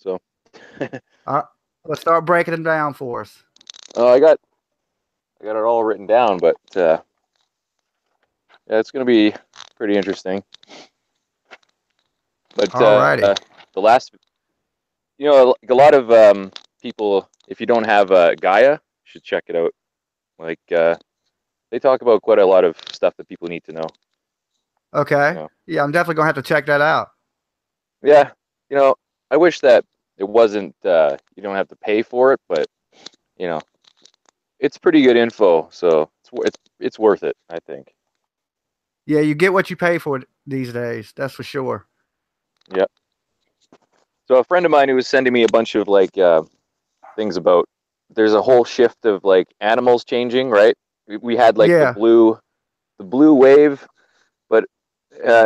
So Let's start breaking them down for us. I got it all written down, but yeah, it's going to be pretty interesting. But Alrighty. the last, like a lot of people, if you don't have Gaia, you should check it out. Like they talk about quite a lot of stuff that people need to know. Okay. Yeah, I'm definitely gonna have to check that out. Yeah, I wish that it wasn't. You don't have to pay for it, but it's pretty good info, so it's worth it, I think. Yeah, you get what you pay for these days. That's for sure. Yep. So a friend of mine who was sending me a bunch of like things about. There's a whole shift of like animals changing, right? We had like the blue wave, but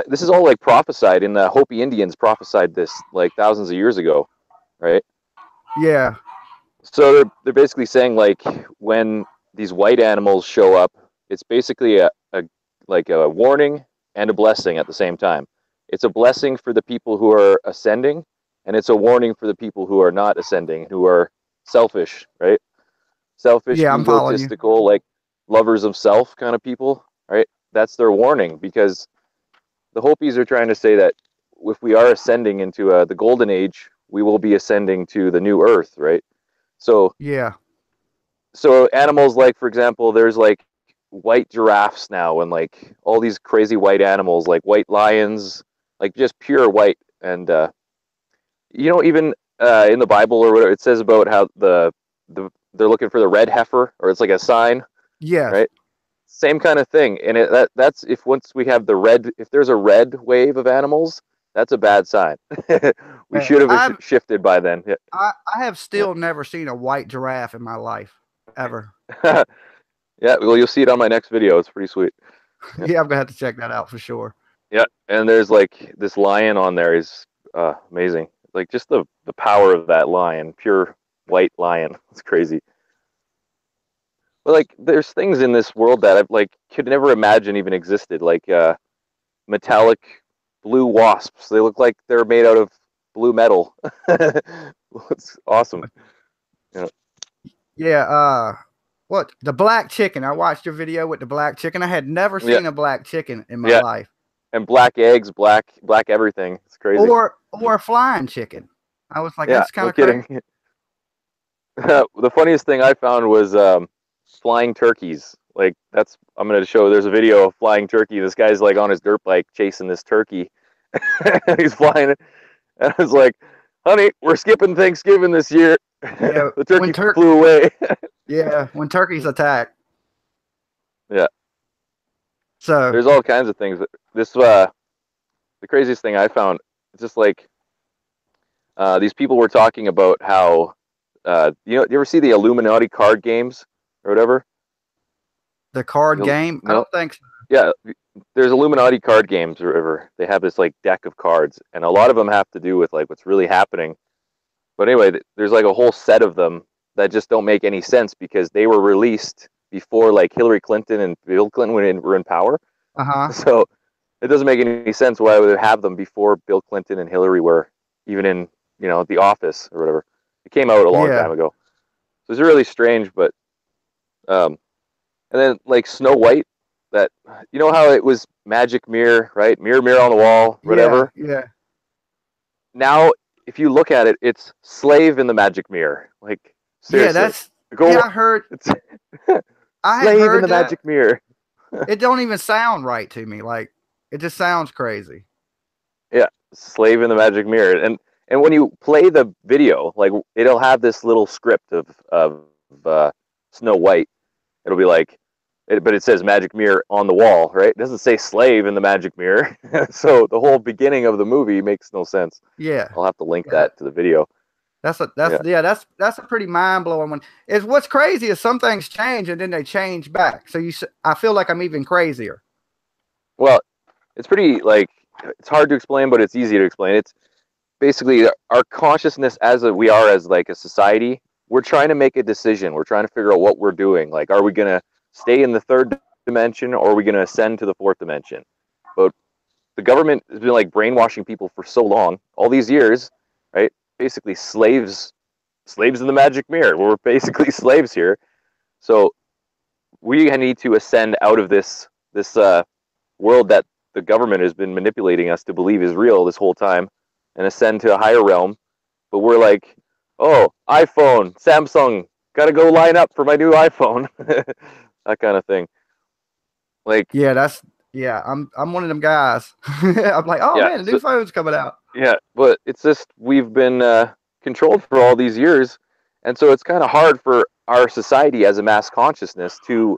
this is all like prophesied in the Hopi Indians prophesied this like thousands of years ago, right? Yeah. So they're basically saying like when these white animals show up, it's basically a warning and a blessing at the same time. It's a blessing for the people who are ascending, and it's a warning for the people who are not ascending, who are selfish, right? Selfish, Yeah, I'm following you. egotistical, like lovers of self kind of people, right? That's their warning, because the Hopis are trying to say that if we are ascending into the golden age, we will be ascending to the new earth, right? So yeah. So animals like, for example, there's like white giraffes now, and like all these crazy white animals, like white lions, like just pure white. And even in the Bible or whatever, it says about how they're looking for the red heifer, or it's like a sign, Yes. right? Same kind of thing. And that's if once we have if there's a red wave of animals, that's a bad sign. We should have shifted by then. Yeah. I have still never seen a white giraffe in my life, ever. Yeah, well, you'll see it on my next video. It's pretty sweet. Yeah, I'm gonna have to check that out for sure. Yeah, and there's like this lion on there is amazing. Like just the power of that lion, pure white lion. It's crazy. But like there's things in this world that I've like could never imagine even existed, like metallic blue wasps. They look like they're made out of blue metal. It's awesome. Yeah, what? The black chicken. I watched your video with the black chicken. I had never seen a black chicken in my life. And black eggs, black everything. It's crazy. Or a flying chicken. I was like, that's kind of crazy. Kidding. The funniest thing I found was flying turkeys. Like I'm going to show. There's a video of flying turkey. This guy's like on his dirt bike chasing this turkey. He's flying it, and I was like, "Honey, we're skipping Thanksgiving this year." Yeah, the turkey flew away. Yeah, when turkeys attack. Yeah. So there's all kinds of things. The craziest thing I found, it's just like these people were talking about how you ever see the Illuminati card games or whatever? The card game? No? I don't think so. Yeah, there's Illuminati card games or whatever. They have this like deck of cards, and a lot of them have to do with like what's really happening. But anyway, there's like a whole set of them that just don't make any sense because they were released before like Hillary Clinton and Bill Clinton were in power. So it doesn't make any sense why would have them before Bill Clinton and Hillary were even in the office or whatever. It came out a long time ago. So it's really strange, but and then like Snow White, that how it was magic mirror, right? Mirror, mirror on the wall, whatever. Yeah. Now, if you look at it, it's slave in the magic mirror. Like seriously. Yeah, I heard. Slave in the magic mirror. It don't even sound right to me. Like it just sounds crazy. Yeah, slave in the magic mirror, and when you play the video, like it'll have this little script of Snow White. It'll be like, but it says magic mirror on the wall, right? It doesn't say slave in the magic mirror. So the whole beginning of the movie makes no sense. Yeah, I'll have to link that to the video. That's a pretty mind blowing one. What's crazy is some things change and then they change back. So I feel like I'm even crazier. Well, it's pretty it's hard to explain, but it's easy to explain. It's basically our consciousness as like a society. We're trying to make a decision. We're trying to figure out what we're doing. Like, are we gonna stay in the third dimension or are we gonna ascend to the fourth dimension? But the government has been like brainwashing people for so long, all these years, right? basically slaves in the magic mirror. We're basically slaves here. So we need to ascend out of this world that the government has been manipulating us to believe is real this whole time, and ascend to a higher realm. But we're like, oh, iPhone, Samsung, gotta go line up for my new iPhone. That kind of thing. Like, yeah, I'm one of them guys. I'm like, oh man, the new phone's coming out. Yeah, but it's just we've been controlled for all these years, and so it's kind of hard for our society as a mass consciousness to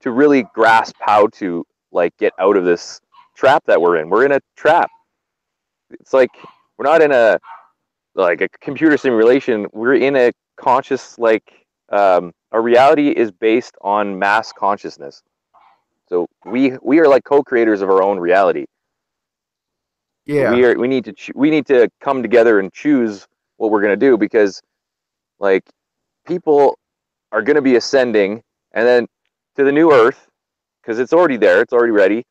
really grasp how to like get out of this trap that we're in. We're in a trap. It's like we're not in a computer simulation. We're in a conscious our reality is based on mass consciousness. So we are like co-creators of our own reality. Yeah, we need to come together and choose what we're going to do, because like people are going to be ascending and then to the new earth, because it's already there, it's already ready,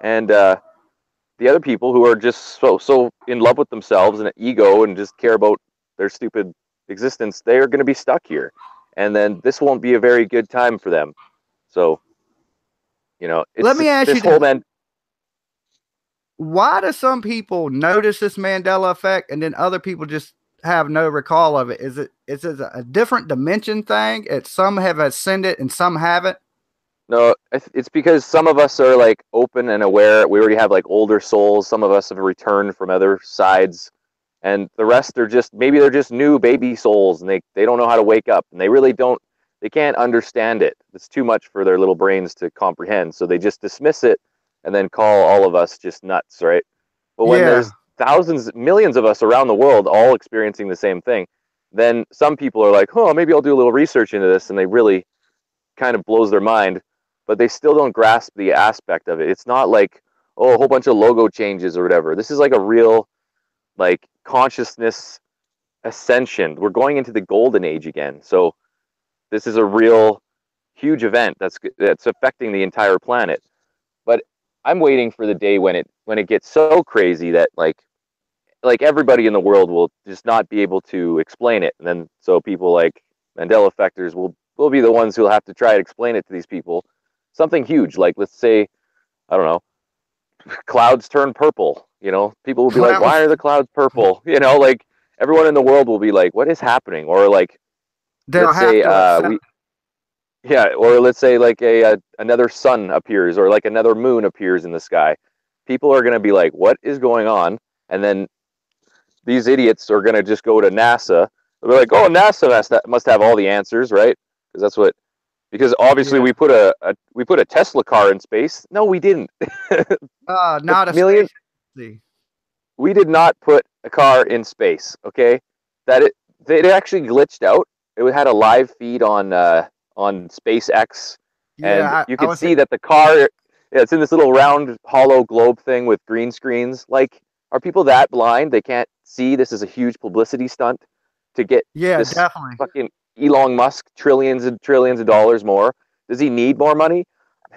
and the other people who are just so in love with themselves and ego and just care about their stupid existence, they are going to be stuck here, and then this won't be a very good time for them. So it's, let me ask this you whole this. Why do some people notice this Mandela effect and then other people just have no recall of it? Is it a different dimension thing? Some have ascended and some haven't? No, it's because some of us are like open and aware. We already have like older souls. Some of us have returned from other sides, and the rest are just, maybe they're just new baby souls, and they don't know how to wake up, and they can't understand it. It's too much for their little brains to comprehend, so they just dismiss it and then call all of us just nuts, right? But when there's thousands, millions of us around the world all experiencing the same thing, then some people are like, oh, maybe I'll do a little research into this, and they really kind of blows their mind, but they still don't grasp the aspect of it. It's not like, oh, a whole bunch of logo changes or whatever. This is like a real like consciousness ascension. We're going into the golden age again. So this is a real huge event that's affecting the entire planet. But I'm waiting for the day when it gets so crazy that like everybody in the world will just not be able to explain it, and then so people like Mandela effectors will be the ones who'll have to try to explain it to these people. Something huge, like let's say, I don't know, clouds turn purple. People will be like, why are the clouds purple? Like everyone in the world will be like, what is happening? Or like, let's say or let's say like another sun appears, or like another moon appears in the sky. People are going to be like, what is going on? And then these idiots are going to just go to NASA. They'll be like, oh, NASA must have all the answers, right? Because obviously we put a Tesla car in space. No, we didn't. Not a million. We did not put a car in space. Okay, it actually glitched out. It had a live feed on SPACEX, and you could see that the car, it's in this little round hollow globe thing with green screens. Like, are people that blind they can't see this is a huge publicity stunt to get this definitely fucking Elon Musk trillions and trillions of dollars more? Does he need more money?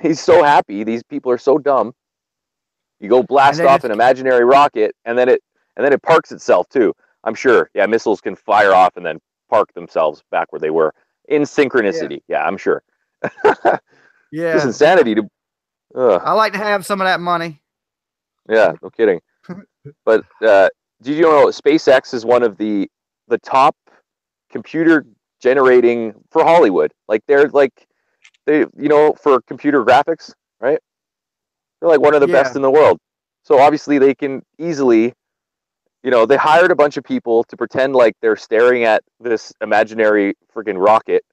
He's so happy. These people are so dumb. You go blast off an imaginary rocket, and then it parks itself too. I'm sure. Yeah, missiles can fire off and then park themselves back where they were in synchronicity. Yeah, I'm sure. Just insanity. I like to have some of that money. Yeah, no kidding. But did you know SpaceX is one of the top computer generating for Hollywood? Like they for computer graphics, right? They're like one of the best in the world. So obviously they can easily, they hired a bunch of people to pretend like they're staring at this imaginary freaking rocket.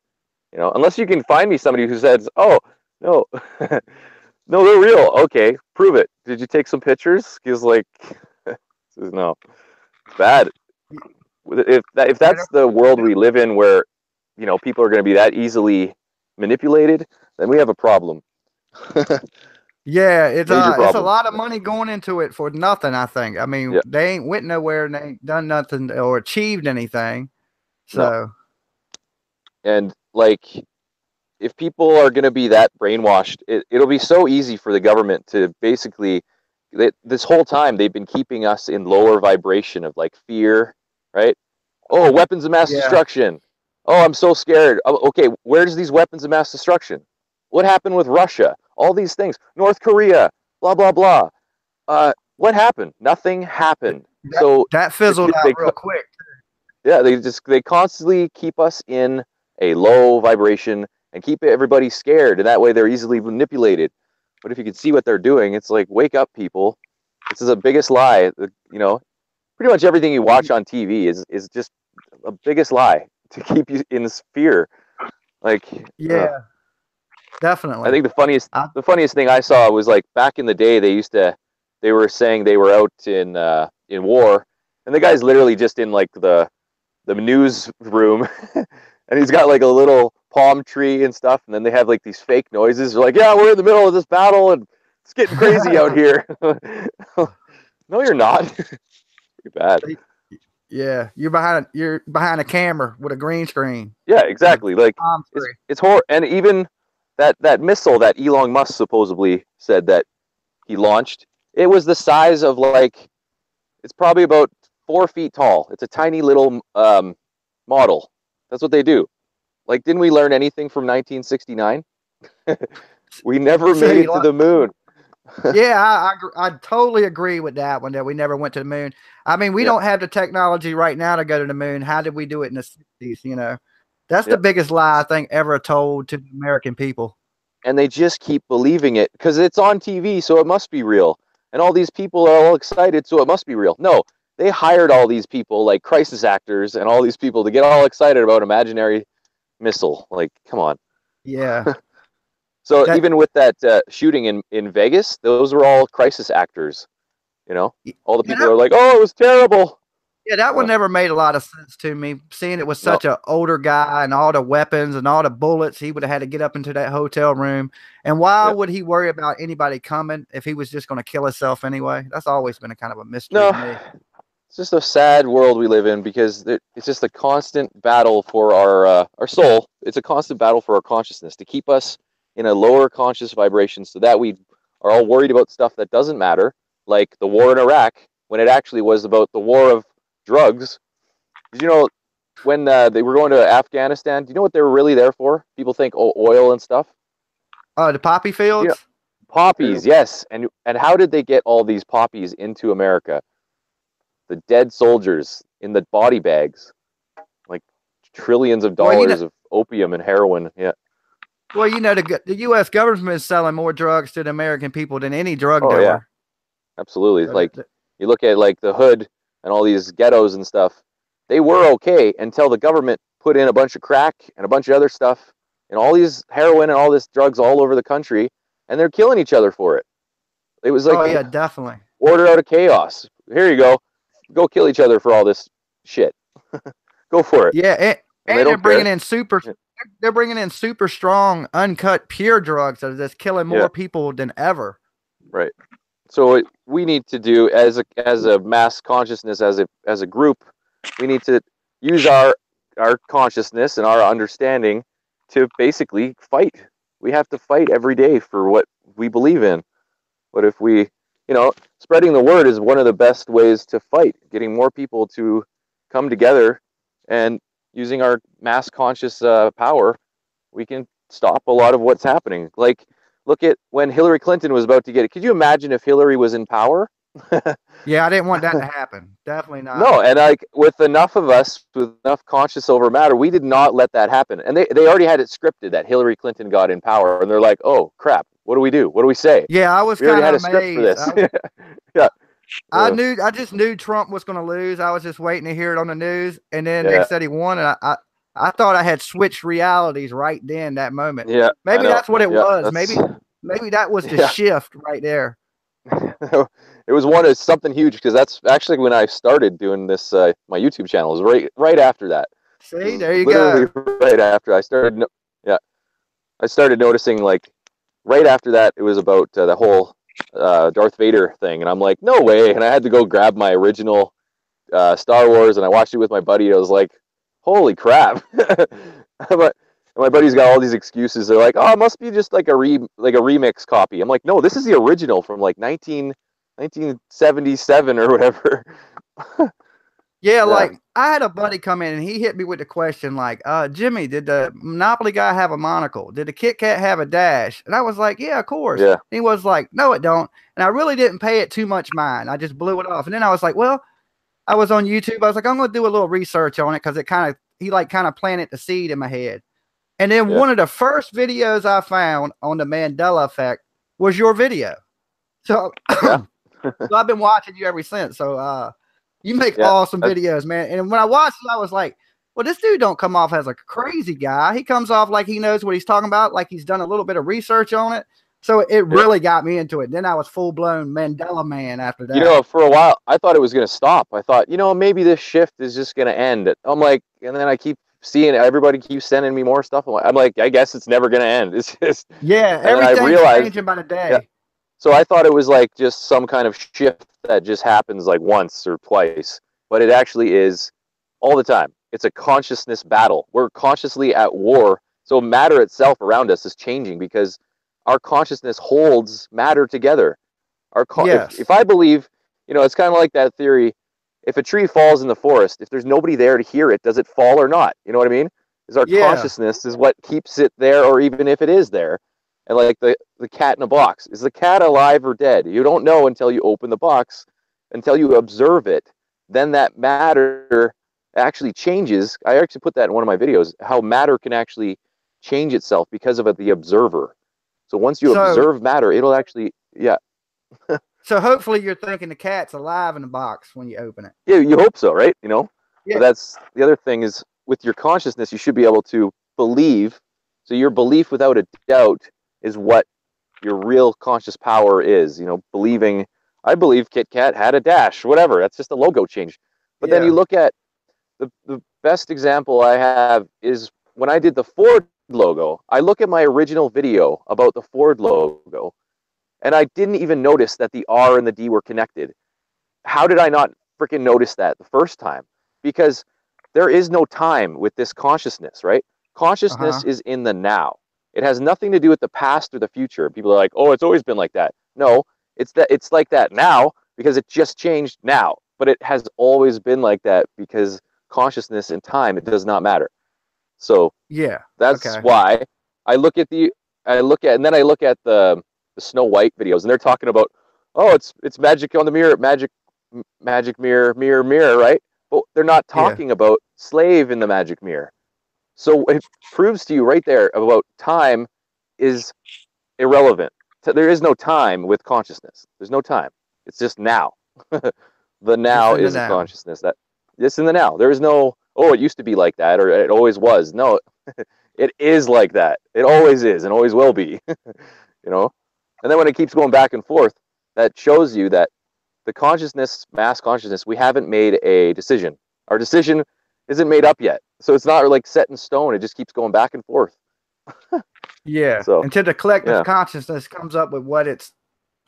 Unless you can find me somebody who says, oh, no, no, they're real. Okay, prove it. Did you take some pictures? He's like, no, it's bad. If that's the world we live in, where people are going to be that easily manipulated, then we have a problem. It's a lot of money going into it for nothing, I think. I mean, they ain't went nowhere and they ain't done nothing or achieved anything. So, no. And like, if people are going to be that brainwashed, it'll be so easy for the government to basically, this whole time they've been keeping us in lower vibration of like fear, right? Oh, weapons of mass Yeah. destruction. Oh, I'm so scared. Okay, where's these weapons of mass destruction? What happened with Russia? All these things. North Korea, blah, blah, blah. What happened? Nothing happened. So That fizzled out real quick. yeah, they constantly keep us in a low vibration and keep everybody scared, and that way they're easily manipulated. But if you can see what they're doing, it's like, wake up, people. This is the biggest lie. You know, pretty much everything you watch on TV is just a biggest lie to keep you in this fear. Like, Yeah, definitely. I think the funniest thing I saw was like back in the day they were saying they were out in war, and the guy's literally just in like the newsroom, and he's got like a little palm tree and stuff, and then they have like these fake noises. They're like, yeah, we're in the middle of this battle and it's getting crazy out here. No, you're not. Pretty bad. Yeah, you're behind a camera with a green screen. Yeah, exactly. Like it's horrible. And even that missile that Elon Musk supposedly said that he launched, it was the size of like, it's probably about 4 feet tall. It's a tiny little model. That's what they do. Like, didn't we learn anything from 1969? We never made it to the moon. Yeah, I totally agree with that one, that we never went to the moon. I mean, we don't have the technology right now to go to the moon. How did we do it in the 60s, you know? That's the biggest lie I think ever told to the American people. And they just keep believing it because it's on TV, so it must be real. And all these people are all excited, so it must be real. No, they hired all these people, like crisis actors and all these people, to get all excited about imaginary missile. Like, come on. Yeah. So even with that shooting in Vegas, those were all crisis actors. You know, all the people are like, "Oh, it was terrible." Yeah, that one never made a lot of sense to me. Seeing it was such an older guy and all the weapons and all the bullets, he would have had to get up into that hotel room. And why would he worry about anybody coming if he was just going to kill himself anyway? That's always been a kind of a mystery to me. It's just a sad world we live in because it's just a constant battle for our soul. It's a constant battle for our consciousness to keep us in a lower conscious vibration so that we are all worried about stuff that doesn't matter, like the war in Iraq, when it actually was about the war of drugs. Did you know when they were going to Afghanistan, do you know what they were really there for? People think, oh, oil and stuff. The poppy fields? Yeah. Poppies, yes. And how did they get all these poppies into America? The dead soldiers in the body bags, like trillions of dollars of opium and heroin. Yeah. Well, you know, the U.S. government is selling more drugs to the American people than any drug dealer. Yeah. Absolutely. So like, you look at like the hood and all these ghettos and stuff, they were okay until the government put in a bunch of crack and a bunch of other stuff and all these heroin and all this drugs all over the country, and they're killing each other for it. It was like, oh yeah, definitely. Order out of chaos. Here you go. Go kill each other for all this shit. Go for it. Yeah, and they're bringing in they're bringing in super strong, uncut, pure drugs that are just killing more people than ever. Right. So we need to do as a mass consciousness, as a group, we need to use our consciousness and our understanding to basically fight. We have to fight every day for what we believe in. But if we, spreading the word is one of the best ways to fight, getting more people to come together and using our mass conscious power, we can stop a lot of what's happening. Like, look at when Hillary Clinton was about to get it. Could you imagine if Hillary was in power? Yeah, I didn't want that to happen. Definitely not. No, and like with enough of us, with enough conscious over matter, we did not let that happen. And they already had it scripted that Hillary Clinton got in power, and they're like, oh crap, what do we do? What do we say? Yeah, I was kind of amazed. Script for this. Yeah. I just knew Trump was going to lose. I was just waiting to hear it on the news, and then they said he won, and I thought I had switched realities right then, that moment. Yeah, maybe that's what it was. Maybe that was the shift right there. It was something huge, because that's actually when I started doing this. My YouTube channel was right after that. See, there you go. Right after I started. I started noticing, like, right after that, it was about the whole Darth Vader thing, and I'm like, no way. And I had to go grab my original Star Wars, and I watched it with my buddy. I was like, holy crap. But my buddy's got all these excuses. They're like, oh, it must be just like a remix copy. I'm like, no, this is the original from like 1977 or whatever. Yeah, Yeah, like I had a buddy come in and he hit me with the question like, Jimmy, did the Monopoly guy have a monocle? Did the Kit Kat have a dash? And I was like, yeah, of course. yeah, He was like, no, it don't. And I really didn't pay it too much mind. I just blew it off. And then I was like, well, I was on YouTube. I was like, I'm going to do a little research on it because he like kind of planted the seed in my head. And then yeah, one of the first videos I found on the Mandela effect was your video. So, yeah, so I've been watching you ever since. So, you make yeah. awesome videos, man. And when I watched it, I was like, well, this dude don't come off as a crazy guy. He comes off like he knows what he's talking about, like he's done a little bit of research on it. So it Yeah. really got me into it. Then I was full blown Mandela man after that. You know, for a while, I thought it was going to stop. I thought, maybe this shift is just going to end. I'm like, and then I keep seeing everybody keeps sending me more stuff. I'm like, I guess it's never going to end. It's just, Yeah, and then I everything's realized, changing by the day. yeah. So I thought it was like just some kind of shift that just happens like once or twice, but it actually is all the time. It's a consciousness battle. We're consciously at war. So matter itself around us is changing because our consciousness holds matter together. Yes. If I believe, it's kind of like that theory. If a tree falls in the forest, if there's nobody there to hear it, does it fall or not? You know what I mean? Is our Yeah. consciousness is what keeps it there, or even if it is there. And like the cat in a box, is the cat alive or dead? You don't know until you open the box, until you observe it. Then that matter actually changes. I actually put that in one of my videos, how matter can actually change itself because of the observer. So once you observe matter, it'll actually, yeah. So hopefully you're thinking the cat's alive in the box when you open it. Yeah, you hope so, right? Yeah. But that's the other thing is with your consciousness, you should be able to believe. So your belief without a doubt is what your real conscious power is. Believing, I believe Kit Kat had a dash, whatever. That's just a logo change. But then you look at the best example I have is when I did the Ford logo. I look at my original video about the Ford logo, and I didn't even notice that the R and the D were connected. How did I not freaking notice that the first time? Because there is no time with this consciousness, right? Consciousness is in the now. It has nothing to do with the past or the future. People are like, oh, it's always been like that. No, it's like that now because it just changed now. But it has always been like that because consciousness and time, it does not matter. So yeah, that's why I look at the Snow White videos, and they're talking about, oh, it's magic on the mirror, magic mirror, mirror, mirror, right? But they're not talking about slave in the magic mirror. So it proves to you right there about time is irrelevant. There is no time with consciousness. There's no time. It's just now. The now is a consciousness. That it's in the now. There is no, oh, it used to be like that, or it always was. No, it is like that. It always is and always will be. And then when it keeps going back and forth, that shows you that the consciousness, mass consciousness, we haven't made a decision. Our decision isn't made up yet. So it's not like set in stone. It just keeps going back and forth. Yeah. So until the collective consciousness comes up with what it's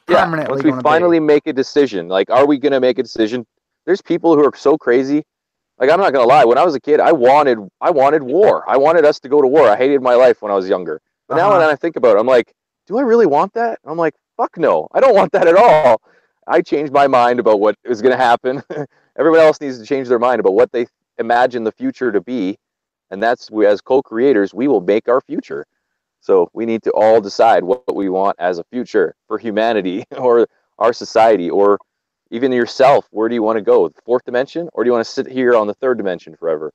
permanently once we finally make a decision, like, are we going to make a decision? There's people who are so crazy. Like, I'm not going to lie. When I was a kid, I wanted war. I wanted us to go to war. I hated my life when I was younger. But now when I think about it, I'm like, do I really want that? I'm like, fuck no. I don't want that at all. I changed my mind about what is going to happen. Everyone else needs to change their mind about what they imagine the future to be. And that's, as co-creators, we will make our future. So we need to all decide what we want as a future for humanity or our society or even yourself. Where do you want to go? The fourth dimension? Or do you want to sit here on the third dimension forever?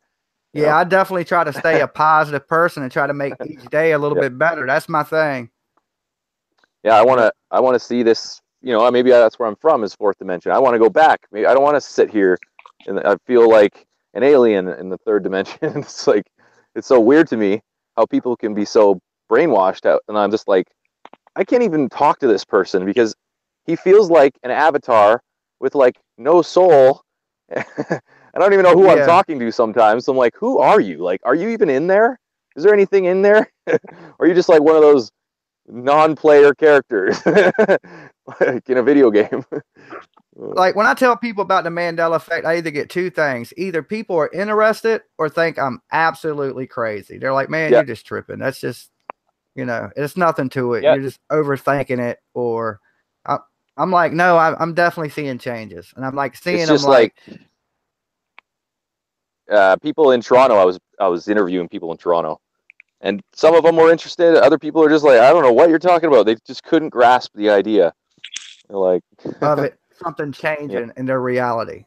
I definitely try to stay a positive person and try to make each day a little bit better. That's my thing. Yeah, I want to see this, maybe that's where I'm from is fourth dimension. I want to go back. Maybe I don't want to sit here and I feel like an alien in the third dimension. It's like, it's so weird to me how people can be so brainwashed out. And I'm just like, I can't even talk to this person because he feels like an avatar with like no soul. I don't even know who I'm talking to sometimes. So I'm like, who are you? Like, are you even in there? Is there anything in there? Or are you just like one of those non-player characters like in a video game? Like when I tell people about the Mandela effect, I either get two things. Either people are interested or think I'm absolutely crazy. They're like, man, you're just tripping. That's just, it's nothing to it. You're just overthinking it. Or I'm like, no, I'm definitely seeing changes. And I'm like seeing them like people in Toronto, I was interviewing people in Toronto, and some of them were interested. Other people are just like, I don't know what you're talking about. They just couldn't grasp the idea. They're like, of it, something yeah. changing in their reality.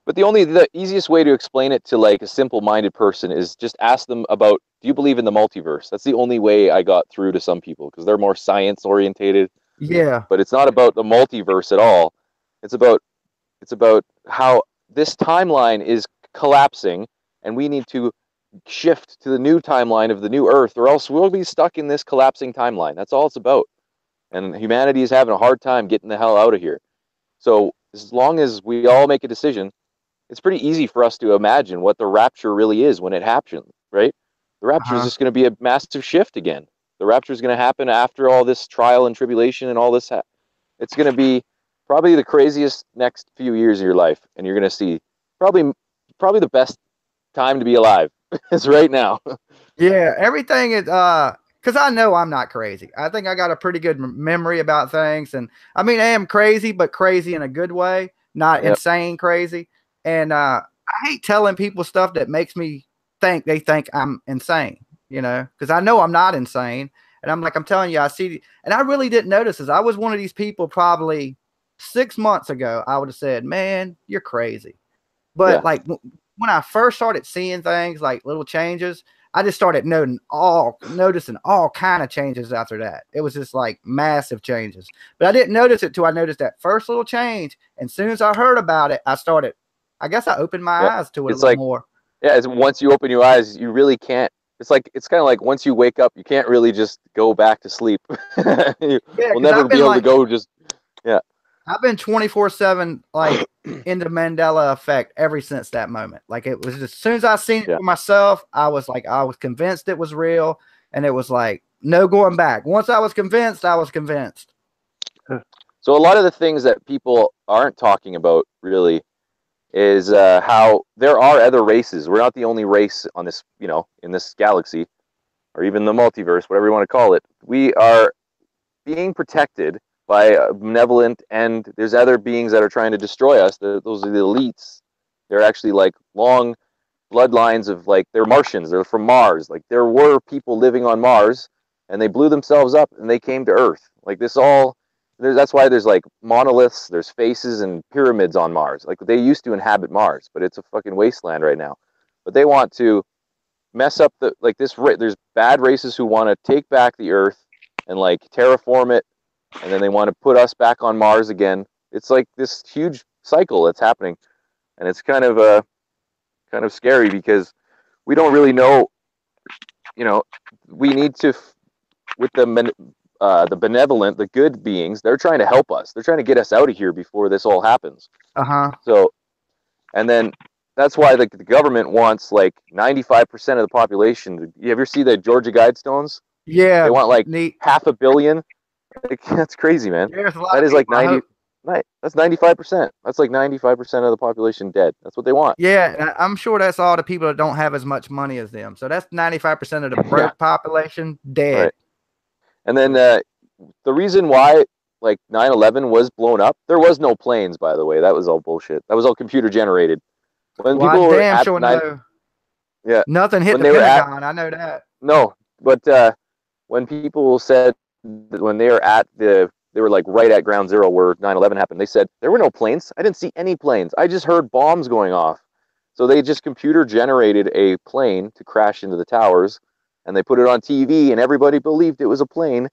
But the easiest way to explain it to like a simple-minded person is just ask them about, do you believe in the multiverse? That's the only way I got through to some people, because they're more science-orientated. Yeah. But it's not about the multiverse at all. It's about how this timeline is collapsing, and we need to shift to the new timeline of the new Earth, or else we'll be stuck in this collapsing timeline. That's all it's about. And humanity is having a hard time getting the hell out of here. So as long as we all make a decision, it's pretty easy for us to imagine what the rapture really is when it happens, right? The rapture is just going to be a massive shift again. The rapture is going to happen after all this trial and tribulation and all this. It's going to be probably the craziest next few years of your life, and you're going to see probably the best time to be alive is right now. Yeah, everything is because I know I'm not crazy. I think I got a pretty good memory about things, and I mean I am crazy, but crazy in a good way, not insane crazy. And I hate telling people stuff that makes me think they think I'm insane, you know, because I know I'm not insane. And I'm like, I'm telling you, I see, and I really didn't notice this. I was one of these people probably 6 months ago. I would have said, man, you're crazy. But like when I first started seeing things like little changes, I just started noticing all kind of changes after that. It was just like massive changes. But I didn't notice it till I noticed that first little change. And as soon as I heard about it, I guess I opened my eyes to it a little more. Yeah, once you open your eyes, you really can't. It's kind of like once you wake up, you can't really just go back to sleep. We'll never be able to go just. Yeah. I've been 24/7 like in the Mandela effect ever since that moment. Like it was just, as soon as I seen it for myself, I was convinced it was real, and it was like no going back. Once I was convinced, I was convinced. So a lot of the things that people aren't talking about really is how there are other races. We're not the only race on this, in this galaxy, or even the multiverse, whatever you want to call it. We are being protected by benevolent, and there's other beings that are trying to destroy us. Those are the elites. They're actually like long bloodlines of they're Martians. They're from Mars. Like there were people living on Mars, and they blew themselves up, and they came to Earth. Like this all. That's why there's like monoliths, there's faces and pyramids on Mars. Like they used to inhabit Mars, but it's a fucking wasteland right now. But they want to mess up there's bad races who want to take back the Earth and like terraform it, and then they want to put us back on Mars again. It's like this huge cycle that's happening, and it's kind of scary because we don't really know. We need to with the benevolent, the good beings, they're trying to help us. They're trying to get us out of here before this all happens. So, and then that's why the government wants like 95% of the population. You ever see the Georgia Guidestones? Yeah. They want like 500 million. Like, that's crazy, man. That is like 90. That's 95%. That's like 95% of the population dead. That's what they want. Yeah, I'm sure that's all the people that don't have as much money as them. So that's 95% of the broke population dead. Right. And then the reason why like 9/11 was blown up, there was no planes, by the way. That was all bullshit. That was all computer generated. When people were at nothing hit the Pentagon. I know that. No, but when people said that when they were like right at ground zero where 9/11 happened, they said there were no planes. I didn't see any planes. I just heard bombs going off. So they just computer generated a plane to crash into the towers. And they put it on TV, and everybody believed it was a plane.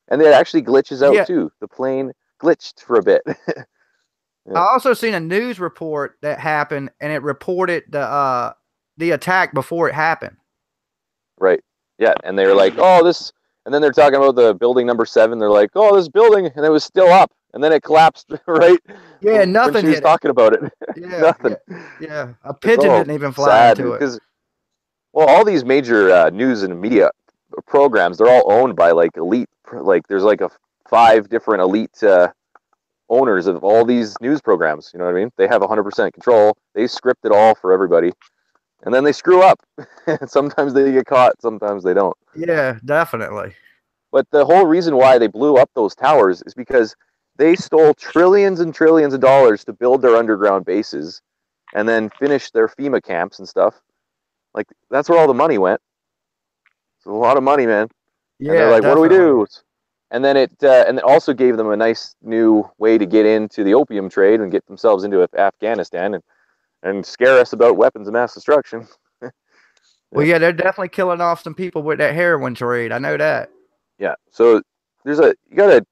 And it actually glitches out too. The plane glitched for a bit. I also seen a news report that happened, and it reported the attack before it happened. Right. Yeah. And they were like, "Oh, this," and then they're talking about the building number 7. They're like, "Oh, this building," and it was still up, and then it collapsed. Right. Yeah. Nothing. When she was talking about it. Yeah. Nothing. Yeah. A pigeon didn't even fly into it. Well, all these major news and media programs, they're all owned by like elite, like there's like 5 different elite owners of all these news programs. You know what I mean? They have 100% control. They script it all for everybody. And then they screw up. Sometimes they get caught, sometimes they don't. Yeah, definitely. But the whole reason why they blew up those towers is because they stole trillions and trillions of dollars to build their underground bases. and then finish their FEMA camps and stuff. Like, that's where all the money went. It's a lot of money, man. And they're Yeah, like, what do we definitely. do? And then it also gave them a nice new way to get into the opium trade and get themselves into Afghanistan and scare us about weapons of mass destruction. Well, yeah, they're definitely killing off some people with that heroin trade. I know that. Yeah. So you gotta,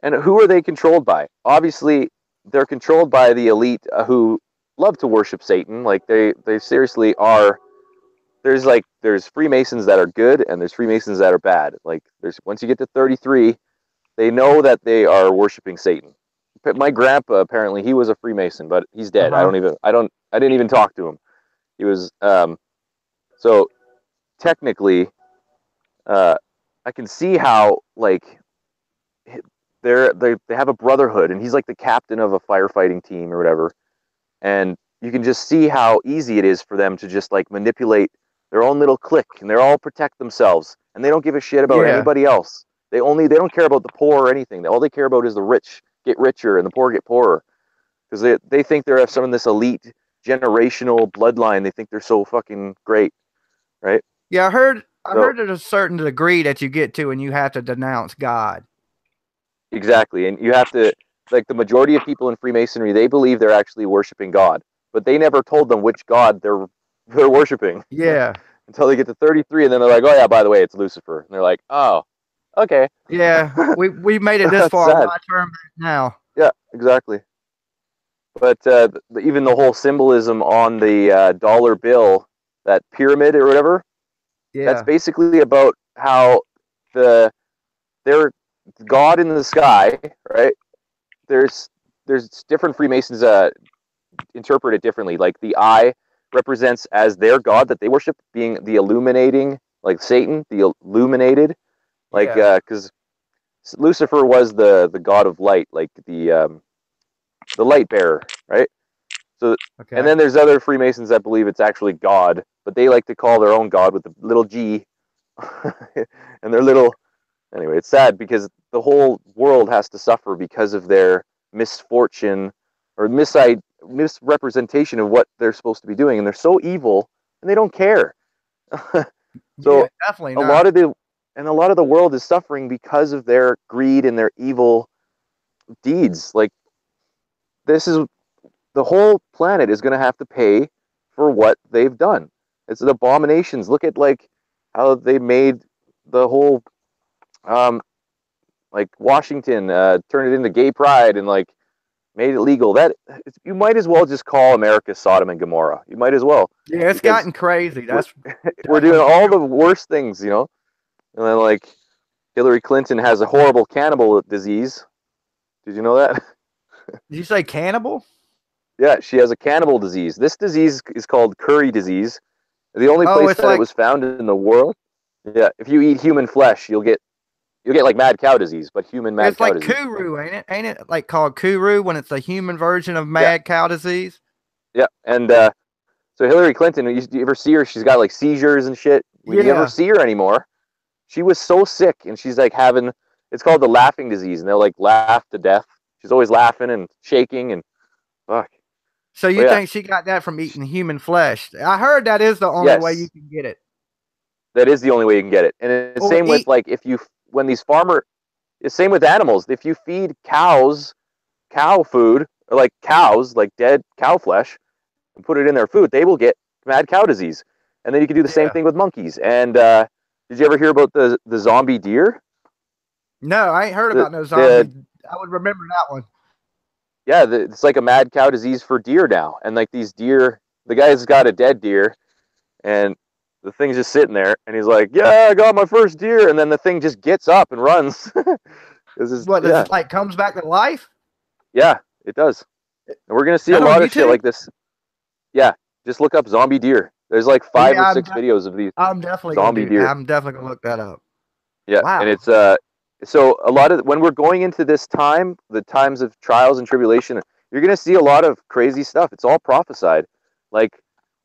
and who are they controlled by? Obviously, they're controlled by the elite who love to worship Satan. Like they seriously are. There's Freemasons that are good and there's Freemasons that are bad. Like once you get to 33, they know that they are worshiping Satan. My grandpa, apparently he was a Freemason, but he's dead. Uh-huh. I didn't even talk to him. He was so technically I can see how like they have a brotherhood and he's like the captain of a firefighting team or whatever. And you can just see how easy it is for them to just like manipulate their own little clique, and they all protect themselves, and they don't give a shit about anybody else. They don't care about the poor or anything. All they care about is the rich get richer and the poor get poorer, because they think they're some of this elite generational bloodline. They think they're so fucking great, right? Yeah, I heard there's a certain degree that you get to, and you have to denounce God. Exactly, and you have to, like the majority of people in Freemasonry, they believe they're actually worshiping God, but they never told them which God they're worshiping. Yeah. Until they get to 33, and then they're like, oh yeah, by the way, it's Lucifer. And they're like, oh, okay. Yeah, we made it this far. Why turn back now? Yeah, exactly. But even the whole symbolism on the dollar bill, that pyramid or whatever, that's basically about how their God in the sky, right? There's different Freemasons interpret it differently. Like the eye represents as their god that they worship, being the illuminating, like Satan, the illuminated, like because Lucifer was the god of light, like the light bearer, right? So and then there's other Freemasons that believe it's actually God, but they like to call their own god with the little G, and their little. Anyway, it's sad because the whole world has to suffer because of their misfortune or misrepresentation of what they're supposed to be doing, and they're so evil and they don't care. So definitely a lot of the world is suffering because of their greed and their evil deeds. Like the whole planet is going to have to pay for what they've done. It's an abominations. Look at like how they made the whole like Washington turn it into gay pride and like made it legal. That you might as well just call America Sodom and Gomorrah. You might as well. Yeah, it's gotten crazy. We're doing all the worst things, And then like Hillary Clinton has a horrible cannibal disease. Did you know that? Did you say cannibal? Yeah, she has a cannibal disease. This disease is called curry disease. The only place that it was found in the world. Yeah, if you eat human flesh, you'll get like mad cow disease, but human mad cow disease. It's like Kuru, ain't it? Ain't it like called Kuru when it's a human version of mad cow disease? Yeah, and so Hillary Clinton, you ever see her? She's got like seizures and shit. You never see her anymore. She was so sick, and she's like it's called the laughing disease, and they'll like laugh to death. She's always laughing and shaking and fuck. So you think she got that from eating human flesh? I heard that is the only way you can get it. That is the only way you can get it. And it's same with like it's same with animals. If you feed cows cow food, or like cows, like dead cow flesh, and put it in their food, they will get mad cow disease. And then you can do the same thing with monkeys. And did you ever hear about the zombie deer? No, I ain't heard about no zombie. I would remember that one. Yeah, it's like a mad cow disease for deer now. And like these deer, the guy's got a dead deer, and the thing's just sitting there, and he's like, "Yeah, I got my first deer," and then the thing just gets up and runs. Does it like comes back to life? Yeah, it does. And we're gonna see a lot of shit like this. Yeah, just look up zombie deer. There's like 5 or 6 videos of these. I'm definitely zombie deer. I'm definitely gonna look that up. Yeah, wow. And it's so a lot of when we're going into this time, the times of trials and tribulation, you're gonna see a lot of crazy stuff. It's all prophesied. Like,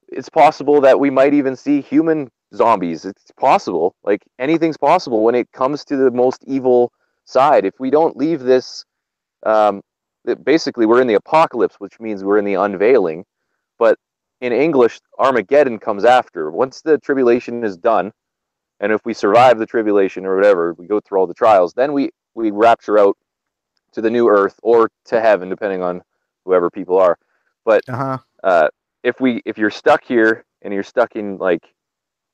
it's possible that we might even see human zombies. It's possible. Like, anything's possible when it comes to the most evil side. If we don't leave this, basically we're in the apocalypse, which means we're in the unveiling. but in English, Armageddon comes after. Once the tribulation is done, and if we survive the tribulation or whatever, we go through all the trials, then we rapture out to the new earth or to heaven, depending on whoever people are. But if you're stuck here and you're stuck in like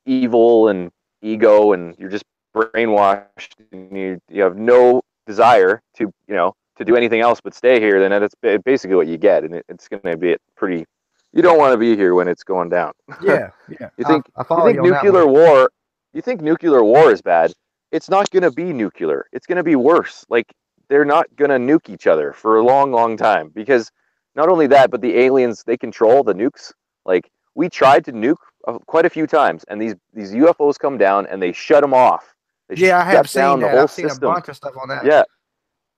evil and ego and you're just brainwashed and you have no desire to to do anything else but stay here, then that's basically what you get, and it's going to be pretty. You don't want to be here when it's going down. Yeah. You think nuclear war? You think nuclear war is bad? It's not going to be nuclear. It's going to be worse. Like, they're not going to nuke each other for a long, long time, because not only that, but the aliens, they control the nukes. Like, we tried to nuke quite a few times, and these UFOs come down and they shut them off. I have seen that. I've seen a bunch of stuff on that.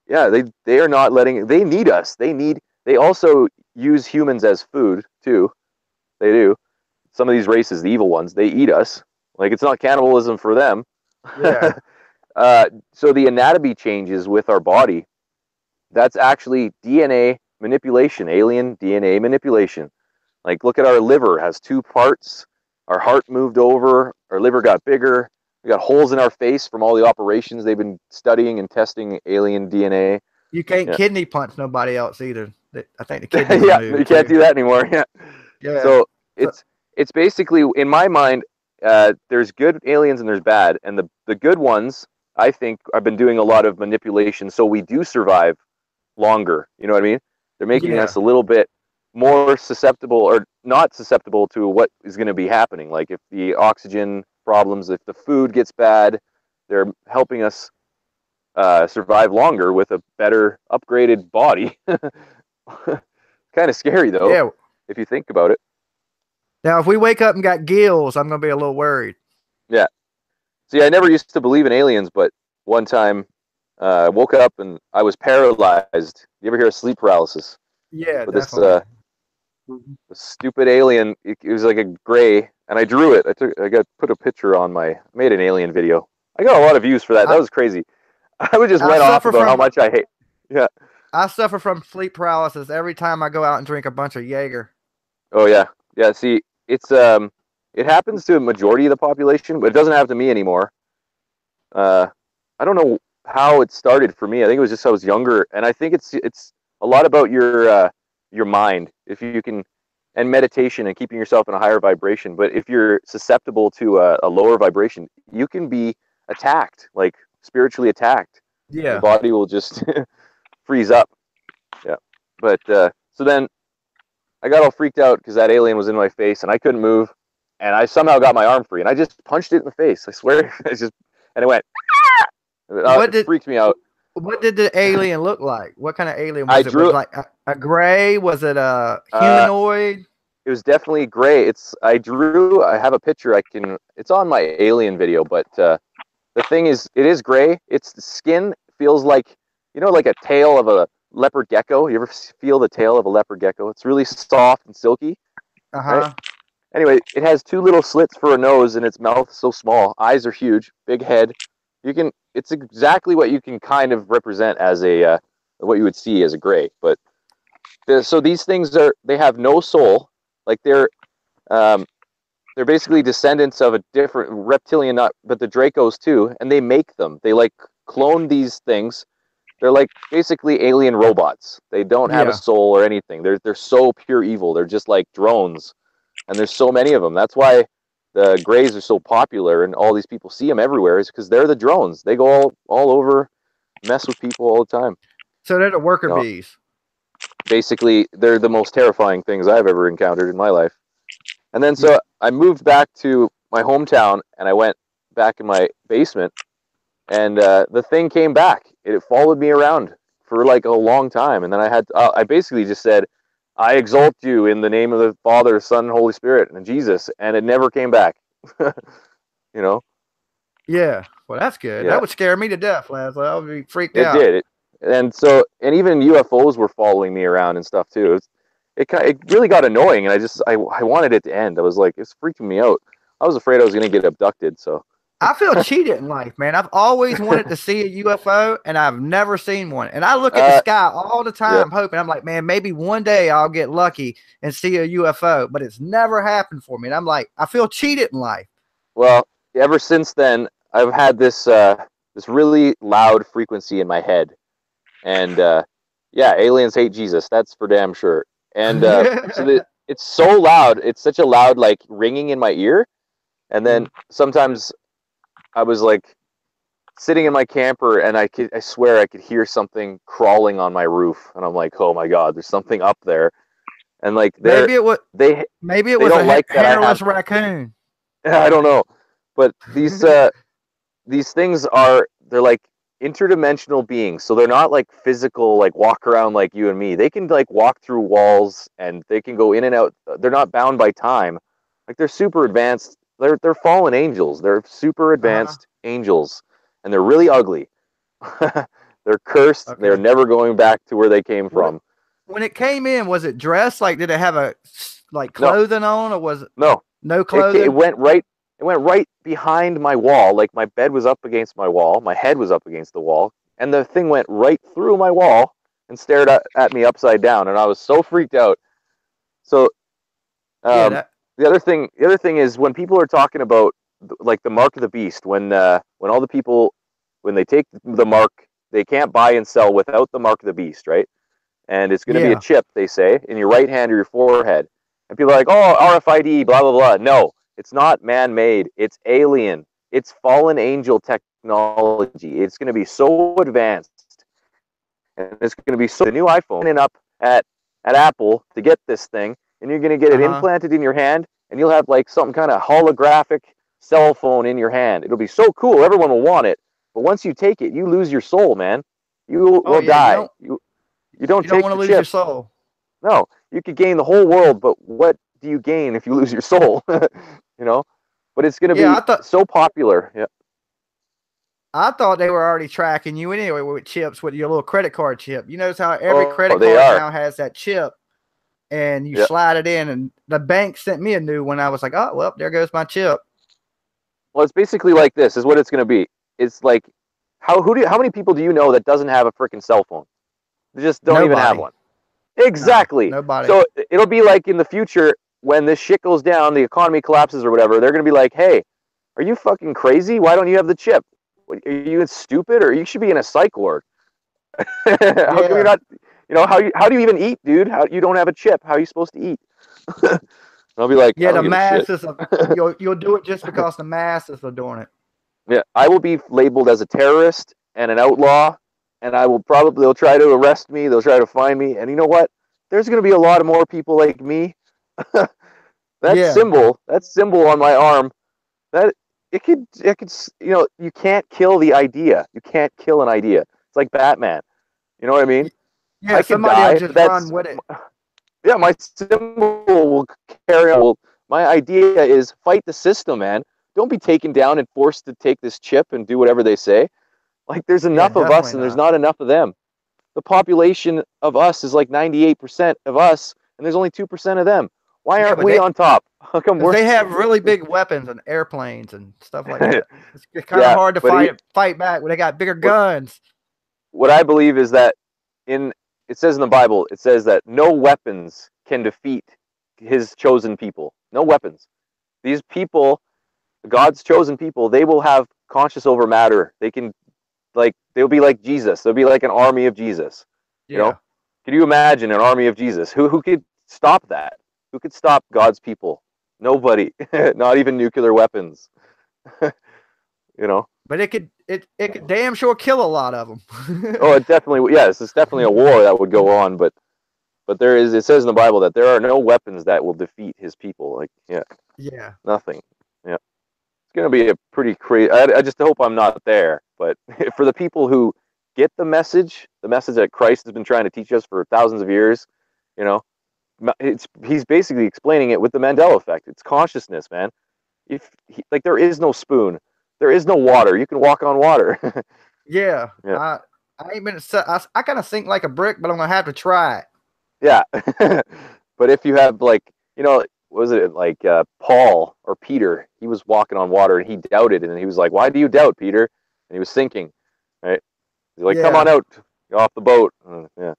Yeah. They are not letting. They need us. They also use humans as food too. They do. Some of these races, the evil ones, they eat us. Like, it's not cannibalism for them. Yeah. So the anatomy changes with our body. That's actually DNA manipulation, alien DNA manipulation. Like, look at our liver, has 2 parts. Our heart moved over. Our liver got bigger. We got holes in our face from all the operations they've been studying and testing alien DNA. You can't kidney punch nobody else either. I think the kidney. You can't do that anymore. Yeah. So it's basically, in my mind, there's good aliens and there's bad, and the good ones, I think, I've been doing a lot of manipulation so we do survive longer. You know what I mean? They're making us a little bit more susceptible, or not susceptible, to what is going to be happening. Like, if the oxygen problems, if the food gets bad, they're helping us survive longer with a better upgraded body. Kind of scary though, if you think about it. Now, if we wake up and got gills, I'm going to be a little worried. Yeah. See, I never used to believe in aliens, but one time I woke up and I was paralyzed. You ever hear of sleep paralysis? Yeah, but this stupid alien, it was like a gray, and I drew it. I put a picture on made an alien video. I got a lot of views for that. That was crazy. I would just went off about how much I hate. Yeah. I suffer from sleep paralysis every time I go out and drink a bunch of Jaeger. Oh yeah. Yeah, see, it happens to a majority of the population, but it doesn't happen to me anymore. I don't know how it started for me. I think it was just I was younger, and I think it's a lot about your mind, if you can, and meditation and keeping yourself in a higher vibration. But if you're susceptible to a lower vibration, you can be attacked, like spiritually attacked. Yeah, the body will just freeze up. Yeah, but so then I got all freaked out because that alien was in my face and I couldn't move, and I somehow got my arm free and I just punched it in the face. I swear, and it went. It freaked me out. What did the alien look like? What kind of alien was it? Was it like a gray? Was it a humanoid? It was definitely gray. I have a picture. It's on my alien video, but the thing is, it is gray. Its skin feels like, like a tail of a leopard gecko. You ever feel the tail of a leopard gecko? It's really soft and silky. Right? Anyway, it has 2 little slits for a nose, and its mouth is so small. Eyes are huge, big head. It's exactly what you can kind of represent as what you would see as a gray. But so these things they have no soul. Like, they're basically descendants of a different reptilian, but the Dracos too, and they make them. They like clone these things. They're like basically alien robots. They don't have a soul or anything. They're so pure evil. They're just like drones, and there's so many of them. That's why the Greys are so popular, and all these people see them everywhere, is because they're the drones. They go all over, mess with people all the time. So they're the worker bees. Basically, they're the most terrifying things I've ever encountered in my life. And then so I moved back to my hometown, and I went back in my basement, and the thing came back. It followed me around for like a long time, and then I basically just said, I exalt you in the name of the Father, Son, Holy Spirit, and Jesus, and it never came back. Yeah, well, that's good. Yeah. That would scare me to death, Lazlow. I would be freaked out. It did. And even UFOs were following me around and stuff too. It really got annoying, and I wanted it to end. I was like, it's freaking me out. I was afraid I was going to get abducted, so I feel cheated in life, man. I've always wanted to see a UFO, and I've never seen one. And I look at the sky all the Yeah. time, hoping, I'm like, man, maybe one day I'll get lucky and see a UFO, but it's never happened for me. And I'm like, I feel cheated in life. Well, ever since then, I've had this this really loud frequency in my head, and yeah, aliens hate Jesus. That's for damn sure. And so it's so loud. It's such a loud like ringing in my ear. And then sometimes I was like sitting in my camper, and I swear I could hear something crawling on my roof, and I'm like, oh my god, there's something up there, and like maybe it was they a like hairless raccoon. I don't know, but these things they're like interdimensional beings, so they're not like physical, like walk around like you and me. They can like walk through walls, and they can go in and out. They're not bound by time. Like they're super advanced. They're fallen angels. They're super advanced angels, and they're really ugly. They're cursed. Okay. They're never going back to where they came from. When it came in, was it dressed? Like, did it have a like clothing on, or was it no clothing? It went right behind my wall. Like my bed was up against my wall. My head was up against the wall, and the thing went right through my wall and stared at me upside down. And I was so freaked out. So, the other thing is when people are talking about like the mark of the beast, when all the people, when they take the mark, they can't buy and sell without the mark of the beast, right? And it's going to be a chip, they say, in your right hand or your forehead. And people are like, oh, RFID, blah, blah, blah. No, it's not man-made. It's alien. It's fallen angel technology. It's going to be so advanced. And it's going to be so... The new iPhone and up at Apple to get this thing, and you're going to get it implanted in your hand, and you'll have like some kind of holographic cell phone in your hand. It'll be so cool. Everyone will want it. But once you take it, you lose your soul, man. You will die. You don't want to lose your soul. No, you could gain the whole world, but what do you gain if you lose your soul? You know? But it's going to be so popular. Yeah. I thought they were already tracking you anyway with chips, with your little credit card chip. You notice how every credit card now has that chip, and you slide it in, and the bank sent me a new one. I was like, oh, well, there goes my chip. Well, it's basically like this is what it's going to be. It's like, how many people do you know that doesn't have a freaking cell phone? They just don't even have one. Exactly. No, nobody. So it'll be like in the future when this shit goes down, the economy collapses or whatever, they're going to be like, hey, are you fucking crazy? Why don't you have the chip? Are you stupid? Or you should be in a psych ward. How come you're not, how do you even eat, dude? How you don't have a chip? How are you supposed to eat? I'll be like, yeah, the masses, you'll do it just because the masses are doing it. Yeah, I will be labeled as a terrorist and an outlaw, and they'll try to arrest me, they'll try to find me, and you know what? There's going to be a lot of more people like me. that symbol on my arm, that it could, you can't kill the idea. You can't kill an idea. It's like Batman. You know what I mean? Yeah, somebody will just run with it. Yeah, my symbol will carry on. My idea is fight the system, man. Don't be taken down and forced to take this chip and do whatever they say. Like, there's enough of us, and there's not enough of them. The population of us is like 98% of us, and there's only 2% of them. Why aren't we on top? How come they have really big weapons and airplanes and stuff like that? It's kind of hard to fight back when they got bigger guns. What I believe is that it says in the Bible, it says that no weapons can defeat his chosen people. No weapons. These people, God's chosen people, they will have conscious over matter. They can, they'll be like Jesus. They'll be like an army of Jesus. Yeah. You know? Could you imagine an army of Jesus? Who could stop that? Who could stop God's people? Nobody. Not even nuclear weapons. But it could damn sure kill a lot of them. Oh, it definitely, yes, it's definitely a war that would go on, but it says in the Bible that there are no weapons that will defeat his people. Nothing. Yeah, it's gonna be a pretty crazy. I just hope I'm not there. But for the people who get the message that Christ has been trying to teach us for thousands of years, he's basically explaining it with the Mandela effect. It's consciousness, man. There is no spoon. There is no water. You can walk on water. Yeah. I ain't been. I kind of sink like a brick, but I'm gonna have to try it. Yeah. But if you have was it like Paul or Peter? He was walking on water and he doubted, and he was like, "Why do you doubt, Peter?" And he was sinking, right? He's like, "Come on out, get off the boat." Yeah,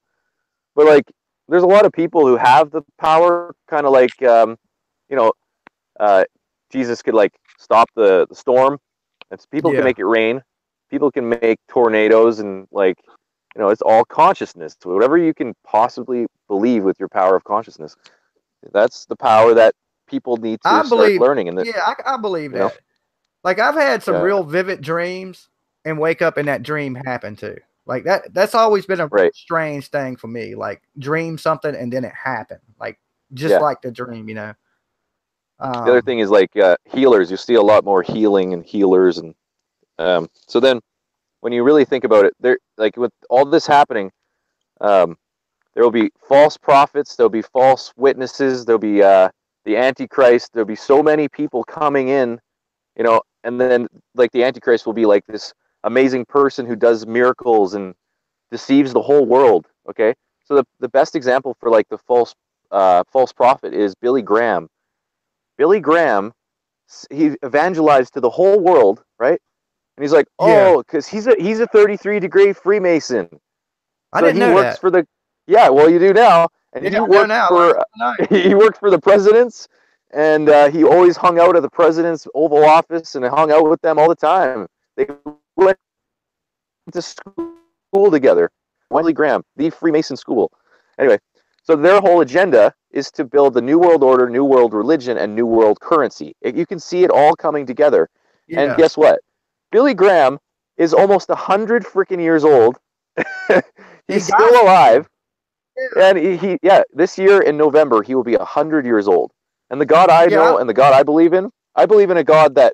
but like, there's a lot of people who have the power, kind of like, you know, Jesus could like stop the storm, and people can make it rain. People can make tornadoes, and like, you know, it's all consciousness. Whatever you can possibly believe with your power of consciousness, that's the power that people need to start learning. And I believe that. Like, I've had some real vivid dreams and wake up and that dream happened too. Like that's always been a strange thing for me. Like, dream something and then it happened. Like, just like the dream, you know. The other thing is like healers. You see a lot more healing and healers, and so then when you really think about it, there, like with all this happening, there will be false prophets, there'll be false witnesses, there'll be the Antichrist, there'll be so many people coming in, you know, and then like the Antichrist will be like this amazing person who does miracles and deceives the whole world. Okay, so the best example for like the false prophet is Billy Graham. Billy Graham, he evangelized to the whole world, right? And he's like, oh, because he's a 33-degree Freemason. I didn't know that. For the well, you do now. And he worked for the presidents, and he always hung out at the president's Oval Office and hung out with them all the time. They went to school together. Billy Graham, the Freemason school. Anyway, so their whole agenda is to build the New World Order, New World Religion, and New World Currency. You can see it all coming together. Yeah. And guess what? Billy Graham is almost 100 freaking years old. He's still alive. Yeah. And he this year in November, he will be 100 years old. And the God I know and the God I believe in a God that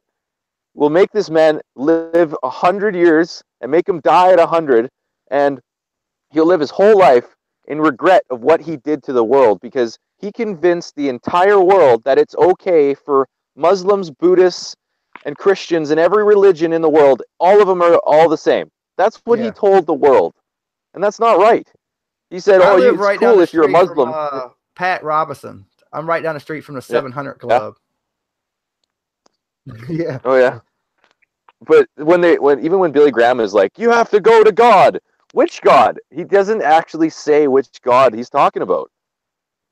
will make this man live 100 years and make him die at 100. And he'll live his whole life in regret of what he did to the world, because he convinced the entire world that it's okay for Muslims, Buddhists, and Christians and every religion in the world, all of them are all the same. That's what he told the world. And that's not right. He said, it's cool if you're a Muslim. From, Pat Robinson. I'm right down the street from the 700 Club. Yeah. Oh, yeah. But even when Billy Graham is like, you have to go to God. Which God? He doesn't actually say which God he's talking about.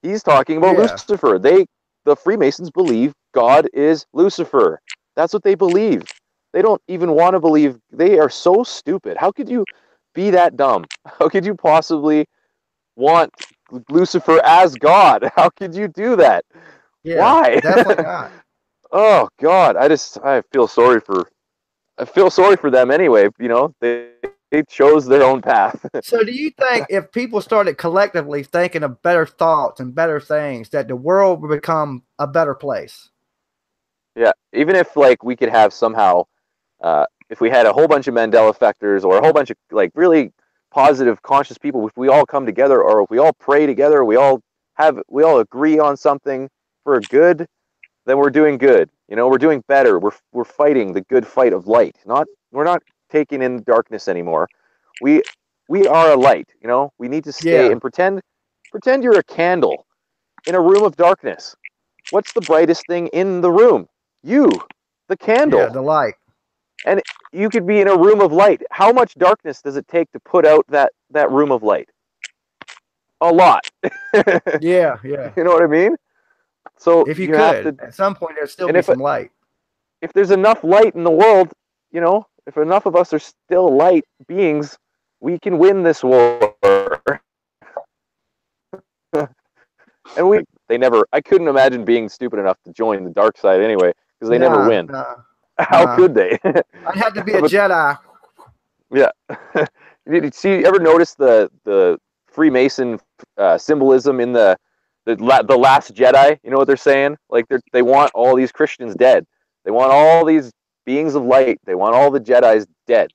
He's talking about Lucifer. The Freemasons believe God is Lucifer. That's what they believe. They don't even want to believe. They are so stupid. How could you be that dumb? How could you possibly want Lucifer as God? How could you do that? Yeah, why? Definitely not. Oh God, I feel sorry for them anyway. You know, they chose their own path. So do you think if people started collectively thinking of better thoughts and better things, that the world would become a better place? Yeah, even if like we could have somehow, if we had a whole bunch of Mandela effectors or a whole bunch of like really positive, conscious people, if we all come together, or if we all pray together, we all agree on something for good, then we're doing good. You know, we're doing better. We're fighting the good fight of light. We're not taking in darkness anymore. We are a light. You know, we need to stay and pretend you're a candle in a room of darkness. What's the brightest thing in the room? You, the candle. Yeah, the light. And you could be in a room of light. How much darkness does it take to put out that room of light? A lot. Yeah. You know what I mean? So if you could, at some point there'd still be some light. If there's enough light in the world, you know, if enough of us are still light beings, we can win this war. And I couldn't imagine being stupid enough to join the dark side anyway, because they never win. How could they? I'd have to be a Jedi. Yeah. You ever notice the Freemason symbolism in the Last Jedi? You know what they're saying? Like they want all these Christians dead. They want all these beings of light. They want all the Jedis dead.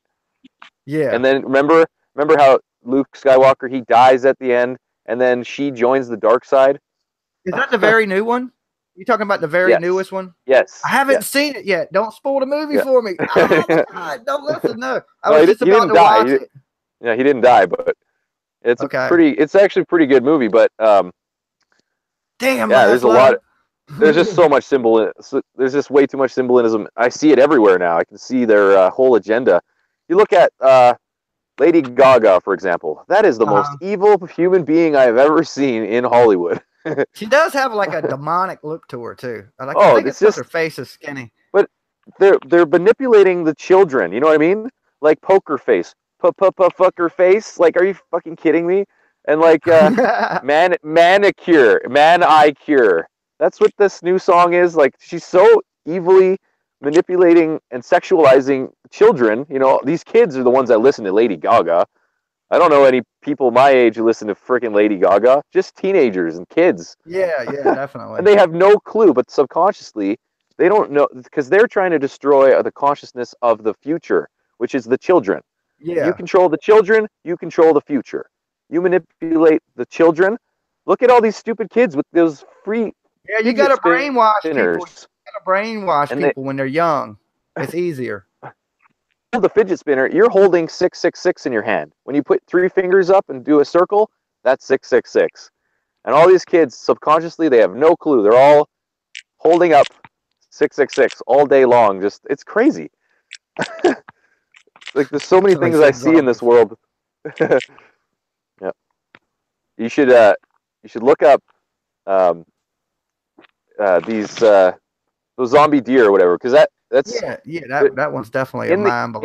Yeah. And then remember how Luke Skywalker, he dies at the end, and then she joins the dark side? Is that the very new one? You talking about the very newest one? Yes. I haven't seen it yet. Don't spoil the movie for me. Oh, God, don't listen. No, I was just about to watch it. Yeah, he didn't die, but it's it's actually a pretty good movie. But damn, there's a lot. there's just so much symbol. There's just way too much symbolism. I see it everywhere now. I can see their whole agenda. You look at Lady Gaga, for example. That is the most evil human being I have ever seen in Hollywood. She does have like a demonic look to her too. Like, oh, I think it's just her face is skinny. But they're manipulating the children. You know what I mean? Like poker face, fucker face. Like, are you fucking kidding me? And like manicure, man-eye cure. That's what this new song is. Like, she's so evilly manipulating and sexualizing children. You know, these kids are the ones that listen to Lady Gaga. I don't know any people my age who listen to freaking Lady Gaga. Just teenagers and kids. Yeah, definitely. And they have no clue, but subconsciously they don't know, because they're trying to destroy the consciousness of the future, which is the children. Yeah. You control the children, you control the future. You manipulate the children. Look at all these stupid kids with those free. Yeah, you got to brainwash people. You got to brainwash people when they're young. It's easier. The fidget spinner, you're holding 666 in your hand. When you put 3 fingers up and do a circle, that's 666. And all these kids, subconsciously, they have no clue. They're all holding up 666 all day long. Just, it's crazy. Like, there's so many things I see in this world. Yeah. You should look up those zombie deer or whatever, because that's that one's definitely a mind blower.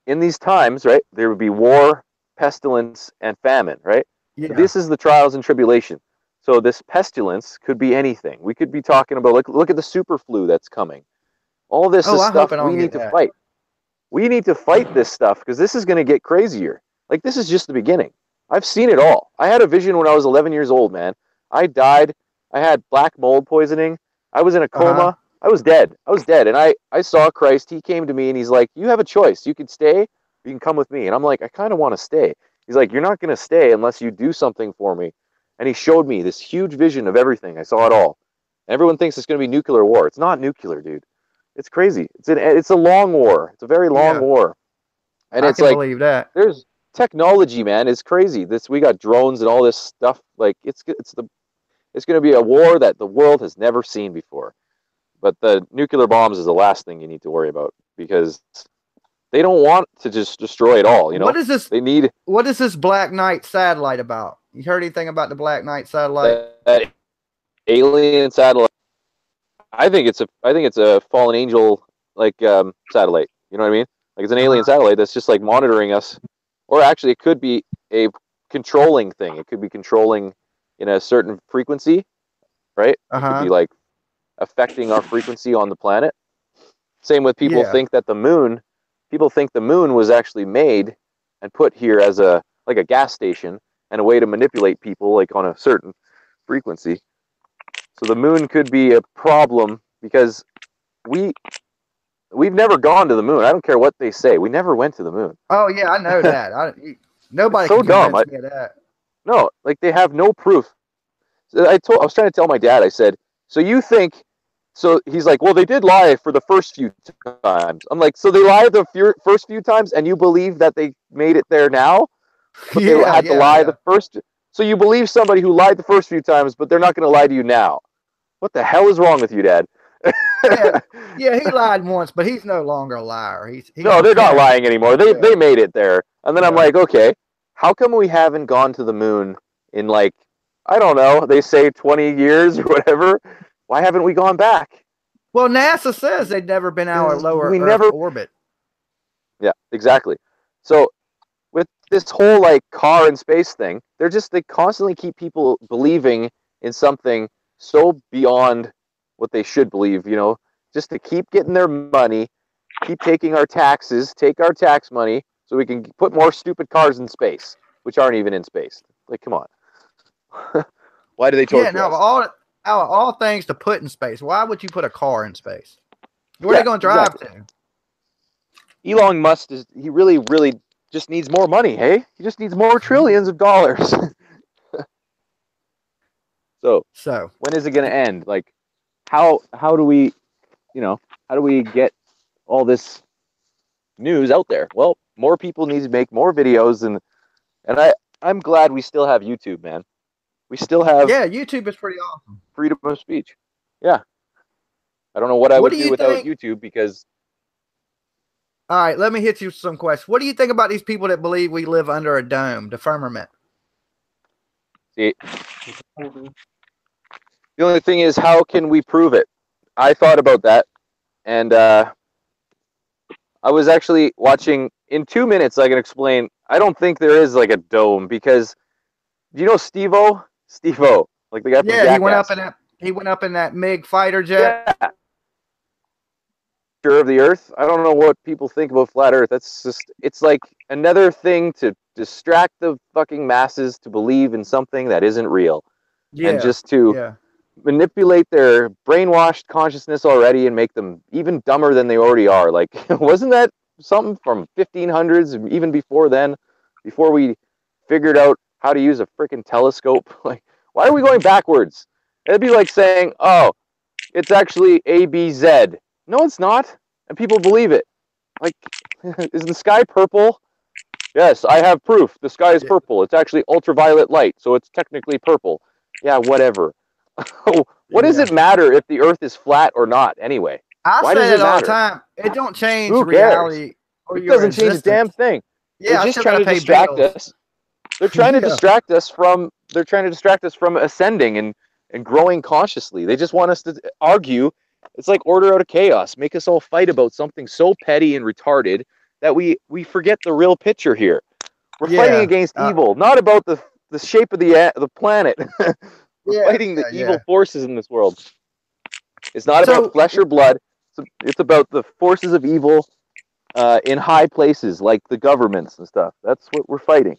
In these times, right, there would be war, pestilence, and famine, right? Yeah. This is the trials and tribulation. So this pestilence could be anything. We could be talking about, look at the super flu that's coming. All this is stuff we need to fight. We need to fight this stuff, because this is going to get crazier. Like, this is just the beginning. I've seen it all. I had a vision when I was 11 years old, man. I died. I had black mold poisoning. I was in a coma. I was dead. And I saw Christ. He came to me and he's like, you have a choice. You can stay, or you can come with me. And I'm like, I kind of want to stay. He's like, you're not going to stay unless you do something for me. And he showed me this huge vision of everything. I saw it all. Everyone thinks it's going to be nuclear war. It's not nuclear, dude. It's crazy. It's a long war. It's a very long war. And it's like, believe that. There's technology, man. It's crazy. We got drones and all this stuff. Like, it's going to be a war that the world has never seen before. But the nuclear bombs is the last thing you need to worry about, because they don't want to just destroy it all. You know, what is this? What is this Black Knight satellite about? You heard anything about the Black Knight satellite? That alien satellite. I think it's a fallen angel satellite. You know what I mean? Like, it's an alien satellite that's just like monitoring us, or actually it could be a controlling thing. It could be controlling in a certain frequency, right? It could be like affecting our frequency on the planet. Same with people think that the moon. People think the moon was actually made and put here as a gas station and a way to manipulate people, like on a certain frequency. So the moon could be a problem, because we've never gone to the moon. I don't care what they say. We never went to the moon. Oh yeah, I know that. Nobody so can dumb. convince me of that. No, like, they have no proof. So I was trying to tell my dad. I said, so you think? So he's like, well, they did lie for the first few times. I'm like, so they lied the first few times, and you believe that they made it there now? But they had to lie the first. So you believe somebody who lied the first few times, but they're not going to lie to you now? What the hell is wrong with you, Dad? He lied once, but he's no longer a liar. No, they're not lying anymore. They made it there. And then I'm like, okay, how come we haven't gone to the moon in, like, I don't know, they say 20 years or whatever? Why haven't we gone back? Well, NASA says they've never been out of lower Earth orbit. Yeah, exactly. So with this whole like car and space thing, they constantly keep people believing in something so beyond what they should believe, you know, just to keep getting their money, keep taking our taxes, take our tax money so we can put more stupid cars in space, which aren't even in space. Like, come on. Why do they torture us? All things to put in space. Why would you put a car in space? Where are they going to drive to? Elon Musk he really, really just needs more money, hey? He just needs more trillions of dollars. So when is it going to end? Like, how do we, how do we get all this news out there? Well, more people need to make more videos, and I'm glad we still have YouTube, man. We still have YouTube is pretty awesome. Freedom of speech. Yeah. I don't know what I What would do do you without think? YouTube because All right, let me hit you with some questions. What do you think about these people that believe we live under a dome, the firmament? see, the only thing is, how can we prove it? I thought about that, and I was actually watching. In 2 minutes, I can explain. I don't think there is like a dome because do you know Steve-O? Steve-O, like the guy from Yeah, Jackass. he went up in that MiG fighter jet. Yeah, of the Earth. I don't know what people think about flat Earth. That's just it's like another thing to distract the fucking masses to believe in something that isn't real, and Yeah, just to yeah, manipulate their brainwashed consciousness already and make them even dumber than they already are. Like, wasn't that something from 1500s, even before then, before we figured out how to use a freaking telescope? Like, why are we going backwards? It'd be like saying, oh, it's actually ABZ. No, it's not. And people believe it. Like, is the sky purple? Yes, I have proof. The sky is yeah, purple. It's actually ultraviolet light, so it's technically purple. Yeah, whatever. What does yeah. it matter if the Earth is flat or not anyway? I Why say does it that all the matter? time. It don't change Who cares? reality or It your doesn't change a damn existence. thing. They're Yeah, I just still trying gotta to pay distract bills. us. They're trying to Yeah, distract us from ascending and growing consciously. They just want us to argue. It's like order out of chaos. Make us all fight about something so petty and retarded that we forget the real picture here. We're fighting yeah, against evil, not about the shape of the planet. We're yeah, fighting the yeah, evil yeah. forces in this world. It's not about So, flesh or blood. It's about the forces of evil in high places like the governments and stuff. That's what we're fighting.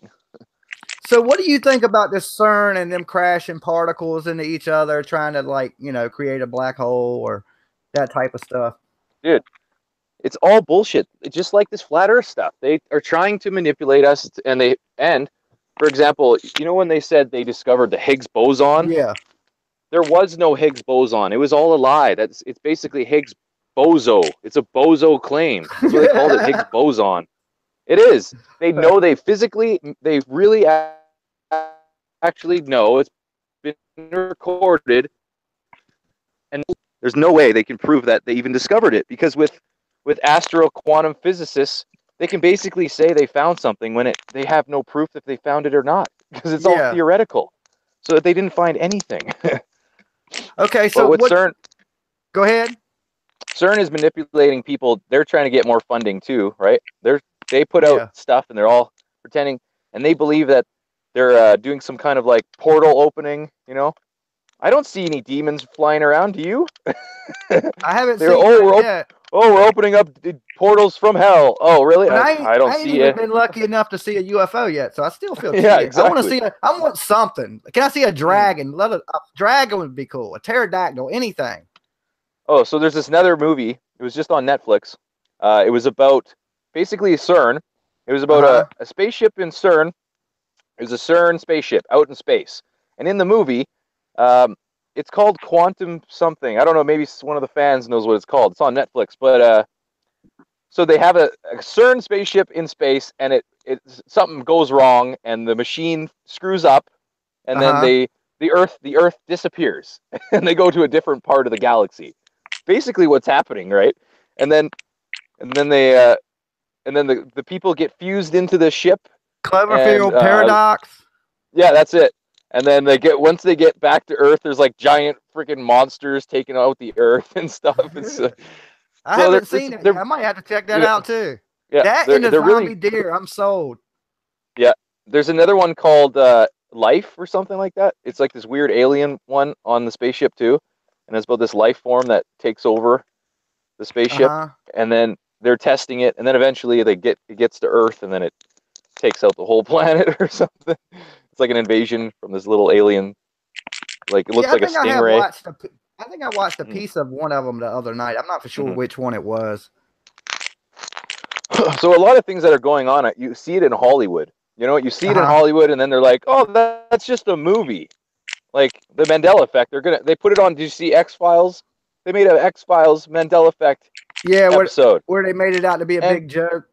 so what do you think about this CERN and them crashing particles into each other, trying to create a black hole or that type of stuff? Dude, it's all bullshit. It's just like this flat earth stuff. They are trying to manipulate us and for example, you know when they said they discovered the Higgs boson? Yeah. There was no Higgs boson. It was all a lie. It's basically Higgs bozo. It's a bozo claim. That's what they called it, Higgs boson. It is. They really actually know it's been recorded, and there's no way they can prove that they even discovered it because with astro quantum physicists, they can basically say they found something when they have no proof if they found it or not because it's all Yeah. theoretical. So they didn't find anything. Okay, But so with CERN, go ahead. CERN is manipulating people. They're trying to get more funding too, right? They put out Yeah. stuff and they're all pretending, and they believe that they're doing some kind of like portal opening. I don't see any demons flying around. Do you? I haven't They're seen none yet. we're opening up portals from hell. Oh, really? But I don't I ain't see even it. been lucky enough to see a UFO yet, so I still feel Yeah, cheated. I want to exactly. see I want something. Can I see a dragon? A dragon would be cool. A pterodactyl, anything. Oh, so there's this another movie. It was just on Netflix. It was about basically CERN. It was about Uh-huh. a spaceship in CERN. It was a CERN spaceship out in space. And in the movie, um, it's called Quantum something. I don't know. Maybe one of the fans knows what it's called. It's on Netflix. But so they have a CERN spaceship in space, and something goes wrong, and the machine screws up, and then Uh-huh. the Earth disappears, and they go to a different part of the galaxy. Basically, what's happening, right? And then they and then the people get fused into the ship, and Cloverfield paradox. yeah, that's it. And then once they get back to Earth, there's like giant freaking monsters taking out the Earth and stuff. It's I so haven't seen it yet. I might have to check that out too. yeah, That and the they're really zombie deer, I'm sold. yeah. There's another one called Life or something like that. It's like this weird alien one on the spaceship too, and it's about this life form that takes over the spaceship, Uh-huh. and then they're testing it, and then eventually it gets to Earth, and then it takes out the whole planet or something. It's like an invasion from this little alien. Like it looks Yeah, like a stingray. I think I watched a piece of one of them the other night. I'm not for sure Mm-hmm. which one it was. So a lot of things that are going on, you see it in Hollywood. You see it in Uh-huh. Hollywood, and then they're like, "Oh, that's just a movie." Like the Mandela effect. They put it on. Did you see X-Files? They made an X-Files Mandela effect Yeah, episode, where they made it out to be a and big joke.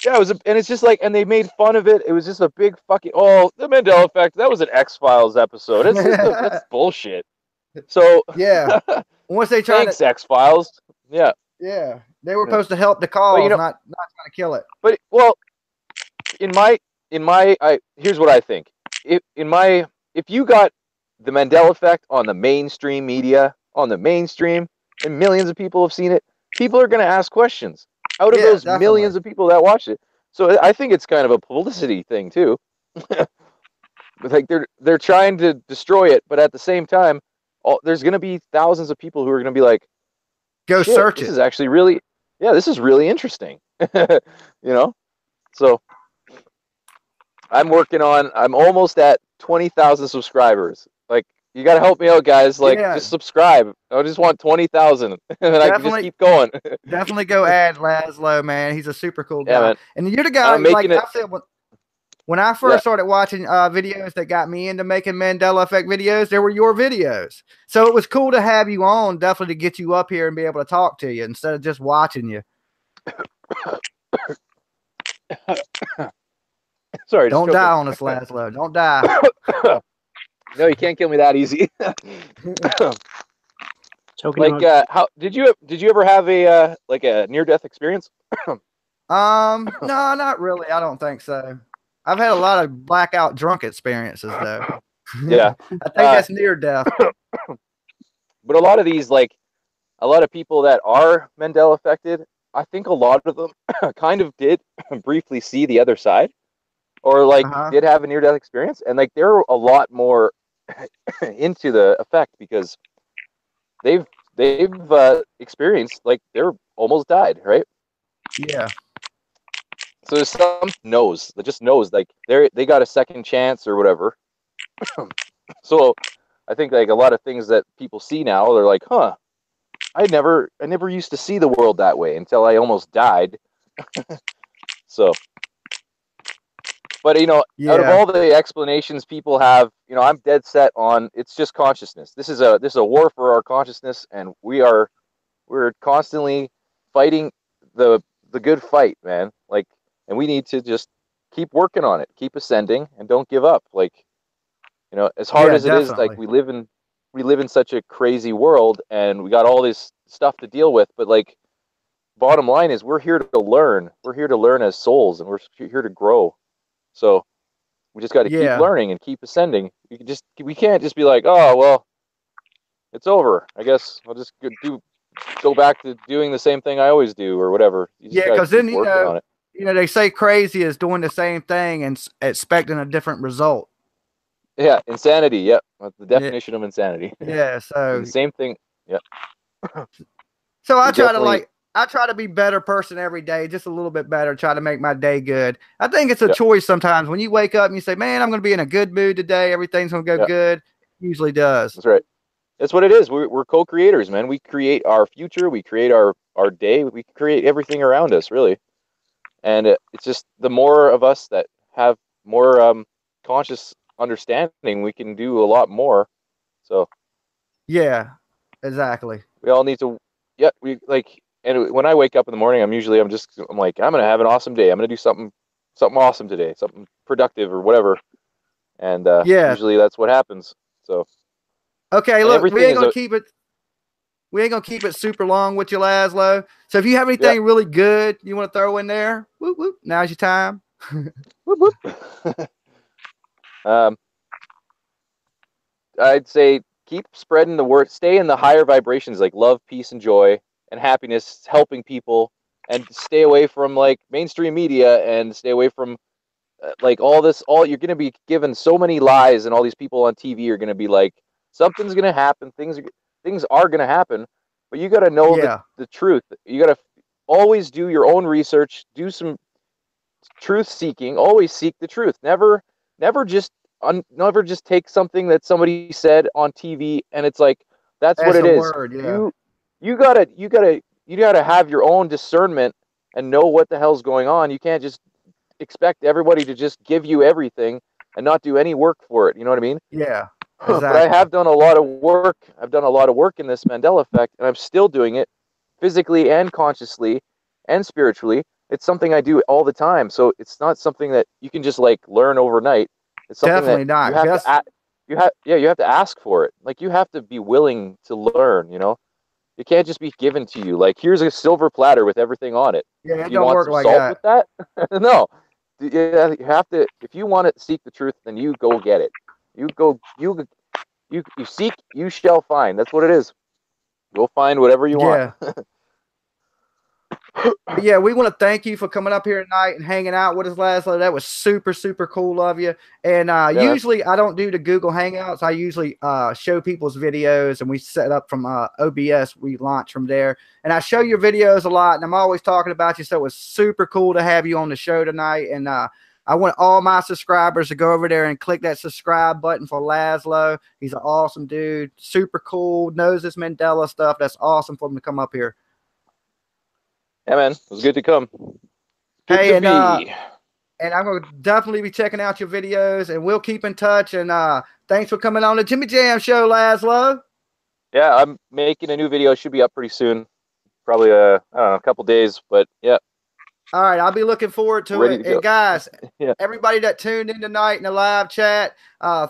yeah, and it's just like, and they made fun of it. It was just a big fucking the Mandela effect. That was an X-Files episode. That's bullshit. So Yeah. Once they tried thanks, X-Files. Yeah. Yeah, they were supposed to help the cause, But, not trying to kill it. But well, here's what I think. If you got the Mandela effect on the mainstream media, on the mainstream, and millions of people have seen it, people are going to ask questions out of Yeah, those definitely. millions of people that watch it. So I think it's kind of a publicity thing too. Like they're trying to destroy it, but at the same time, there's going to be thousands of people who are going to be like, go shit, search this it. is actually really, yeah, this is really interesting. So I'm almost at 20,000 subscribers. Like, you got to help me out, guys. Like, Yeah. just subscribe. I just want 20,000 and then I can just keep going. Definitely go add Lazlow, man. He's a super cool guy. Yeah, man. And you're the guy, I'm making I said, when I first started watching videos that got me into making Mandela effect videos, there were your videos. So it was cool to have you on, definitely to get you up here and be able to talk to you instead of just watching you. Sorry. Don't die on us, Lazlow. Don't die. No, you can't kill me that easy. Like, how did you ever have a near-death experience? No, not really. I don't think so. I've had a lot of blackout drunk experiences though. Yeah. I think that's near death. But a lot of these, like, a lot of people that are Mandela affected, I think a lot of them kind of did briefly see the other side, or like did have a near-death experience, and like they're a lot more into the effect because they've experienced, like, they're almost died, right? Yeah. So there's some that just knows, like, they got a second chance or whatever. So I think, like, a lot of things that people see now, they're like, huh, I never used to see the world that way until I almost died. So, but out of all the explanations people have, I'm dead set on it's just consciousness. This is a war for our consciousness, and we're constantly fighting the good fight, man. Like, and we need to just keep working on it, keep ascending, and don't give up. Like, as hard as it is, like, we live in such a crazy world, and we got all this stuff to deal with. But, like, bottom line is, we're here to learn. We're here to learn as souls, and we're here to grow. So we just got to keep learning and keep ascending. We can't just be like, oh well, it's over. I guess I'll just go back to doing the same thing I always do, or whatever. Yeah, because then they say crazy is doing the same thing and expecting a different result. Yeah, insanity. Yeah, that's the definition of insanity. Yeah, so the same thing. Yeah. So I try to be a better person every day, just a little bit better, try to make my day good. I think it's a choice sometimes. When you wake up and you say, man, I'm going to be in a good mood today, everything's going to go good, it usually does. That's right. That's what it is. We're co-creators, man. We create our future. We create our day. We create everything around us, really. And it's just the more of us that have more conscious understanding, we can do a lot more. So. Yeah, exactly. We all need to, and when I wake up in the morning, I'm like, I'm going to have an awesome day. I'm going to do something awesome today, something productive or whatever. And usually that's what happens. So. Okay, look, we ain't gonna keep it super long with you, Lazlow. So if you have anything really good you want to throw in there, whoop, whoop, now's your time. Whoop, whoop. I'd say keep spreading the word. Stay in the higher vibrations, like love, peace, and joy, and happiness, helping people, and stay away from, like, mainstream media, and stay away from like all you're going to be given so many lies, and all these people on TV are going to be like, something's going to happen, things are going to happen, but you got to know the truth. You got to always do your own research, do some truth seeking, always seek the truth. Never just take something that somebody said on TV and it's like that's what it is. Word, yeah. You gotta have your own discernment and know what the hell's going on. You can't just expect everybody to just give you everything and not do any work for it. You know what I mean? Yeah. Exactly. But I have done a lot of work. I've done a lot of work in this Mandela effect, and I'm still doing it physically and consciously and spiritually. It's something I do all the time. So it's not something that you can just, like, learn overnight. It's something definitely that not. you have to ask for it. Like, you have to be willing to learn, you know? It can't just be given to you. Like, here's a silver platter with everything on it. Yeah, Do it you don't want work some like salt that. with that? No. You have to, if you want to seek the truth, then you go get it. You seek, you shall find. That's what it is. You'll find whatever you want. Yeah. But yeah, we want to thank you for coming up here tonight and hanging out with us, Lazlow. That was super, super cool of you. And Yeah, usually I don't do the Google Hangouts. I usually show people's videos, and we set up from OBS. We launch from there. And I show your videos a lot, and I'm always talking about you. So it was super cool to have you on the show tonight. And I want all my subscribers to go over there and click that subscribe button for Lazlow. He's an awesome dude. Super cool. Knows this Mandela stuff. That's awesome for him to come up here. yeah, man. It was good to come. Good Hey, to and be. and I'm going to definitely be checking out your videos, and we'll keep in touch. And thanks for coming on the Jimmy Jam Show, Lazlow. Yeah, I'm making a new video. It should be up pretty soon. Probably I don't know, a couple days, but yeah. All right, I'll be looking forward to Ready it. to go. And guys, Yeah. everybody that tuned in tonight in the live chat,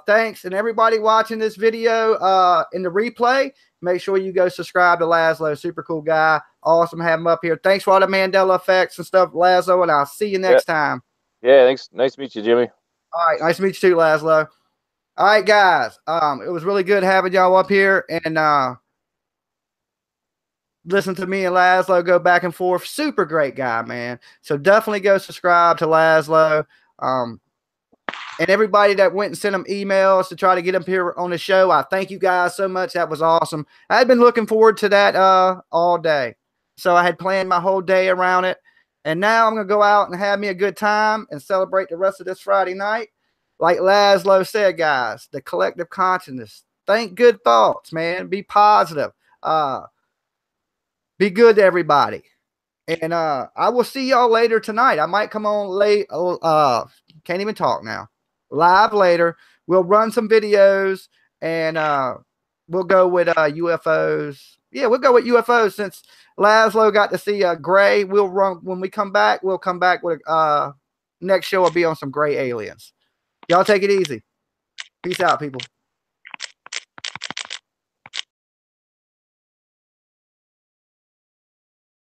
thanks. And everybody watching this video in the replay, make sure you go subscribe to Lazlow. Super cool guy. Awesome to have him up here. Thanks for all the Mandela effects and stuff, Lazlow, and I'll see you next time. Yeah, thanks. Nice to meet you, Jimmy. All right, nice to meet you too, Lazlow. All right, guys. It was really good having y'all up here and listen to me and Lazlow go back and forth. Super great guy, man. So definitely go subscribe to Lazlow. And everybody that went and sent them emails to try to get him here on the show, I thank you guys so much. That was awesome. I had been looking forward to that all day. So I had planned my whole day around it. And now I'm going to go out and have me a good time and celebrate the rest of this Friday night. Like Lazlow said, guys, the collective consciousness. Think good thoughts, man. Be positive. Be good to everybody. And I will see y'all later tonight. I might come on late. Can't even talk now. Live later. We'll run some videos and we'll go with UFOs. Yeah, we'll go with UFOs since Lazlow got to see gray. We'll run when we come back. We'll come back with next show will be on some gray aliens. Y'all take it easy. Peace out, people.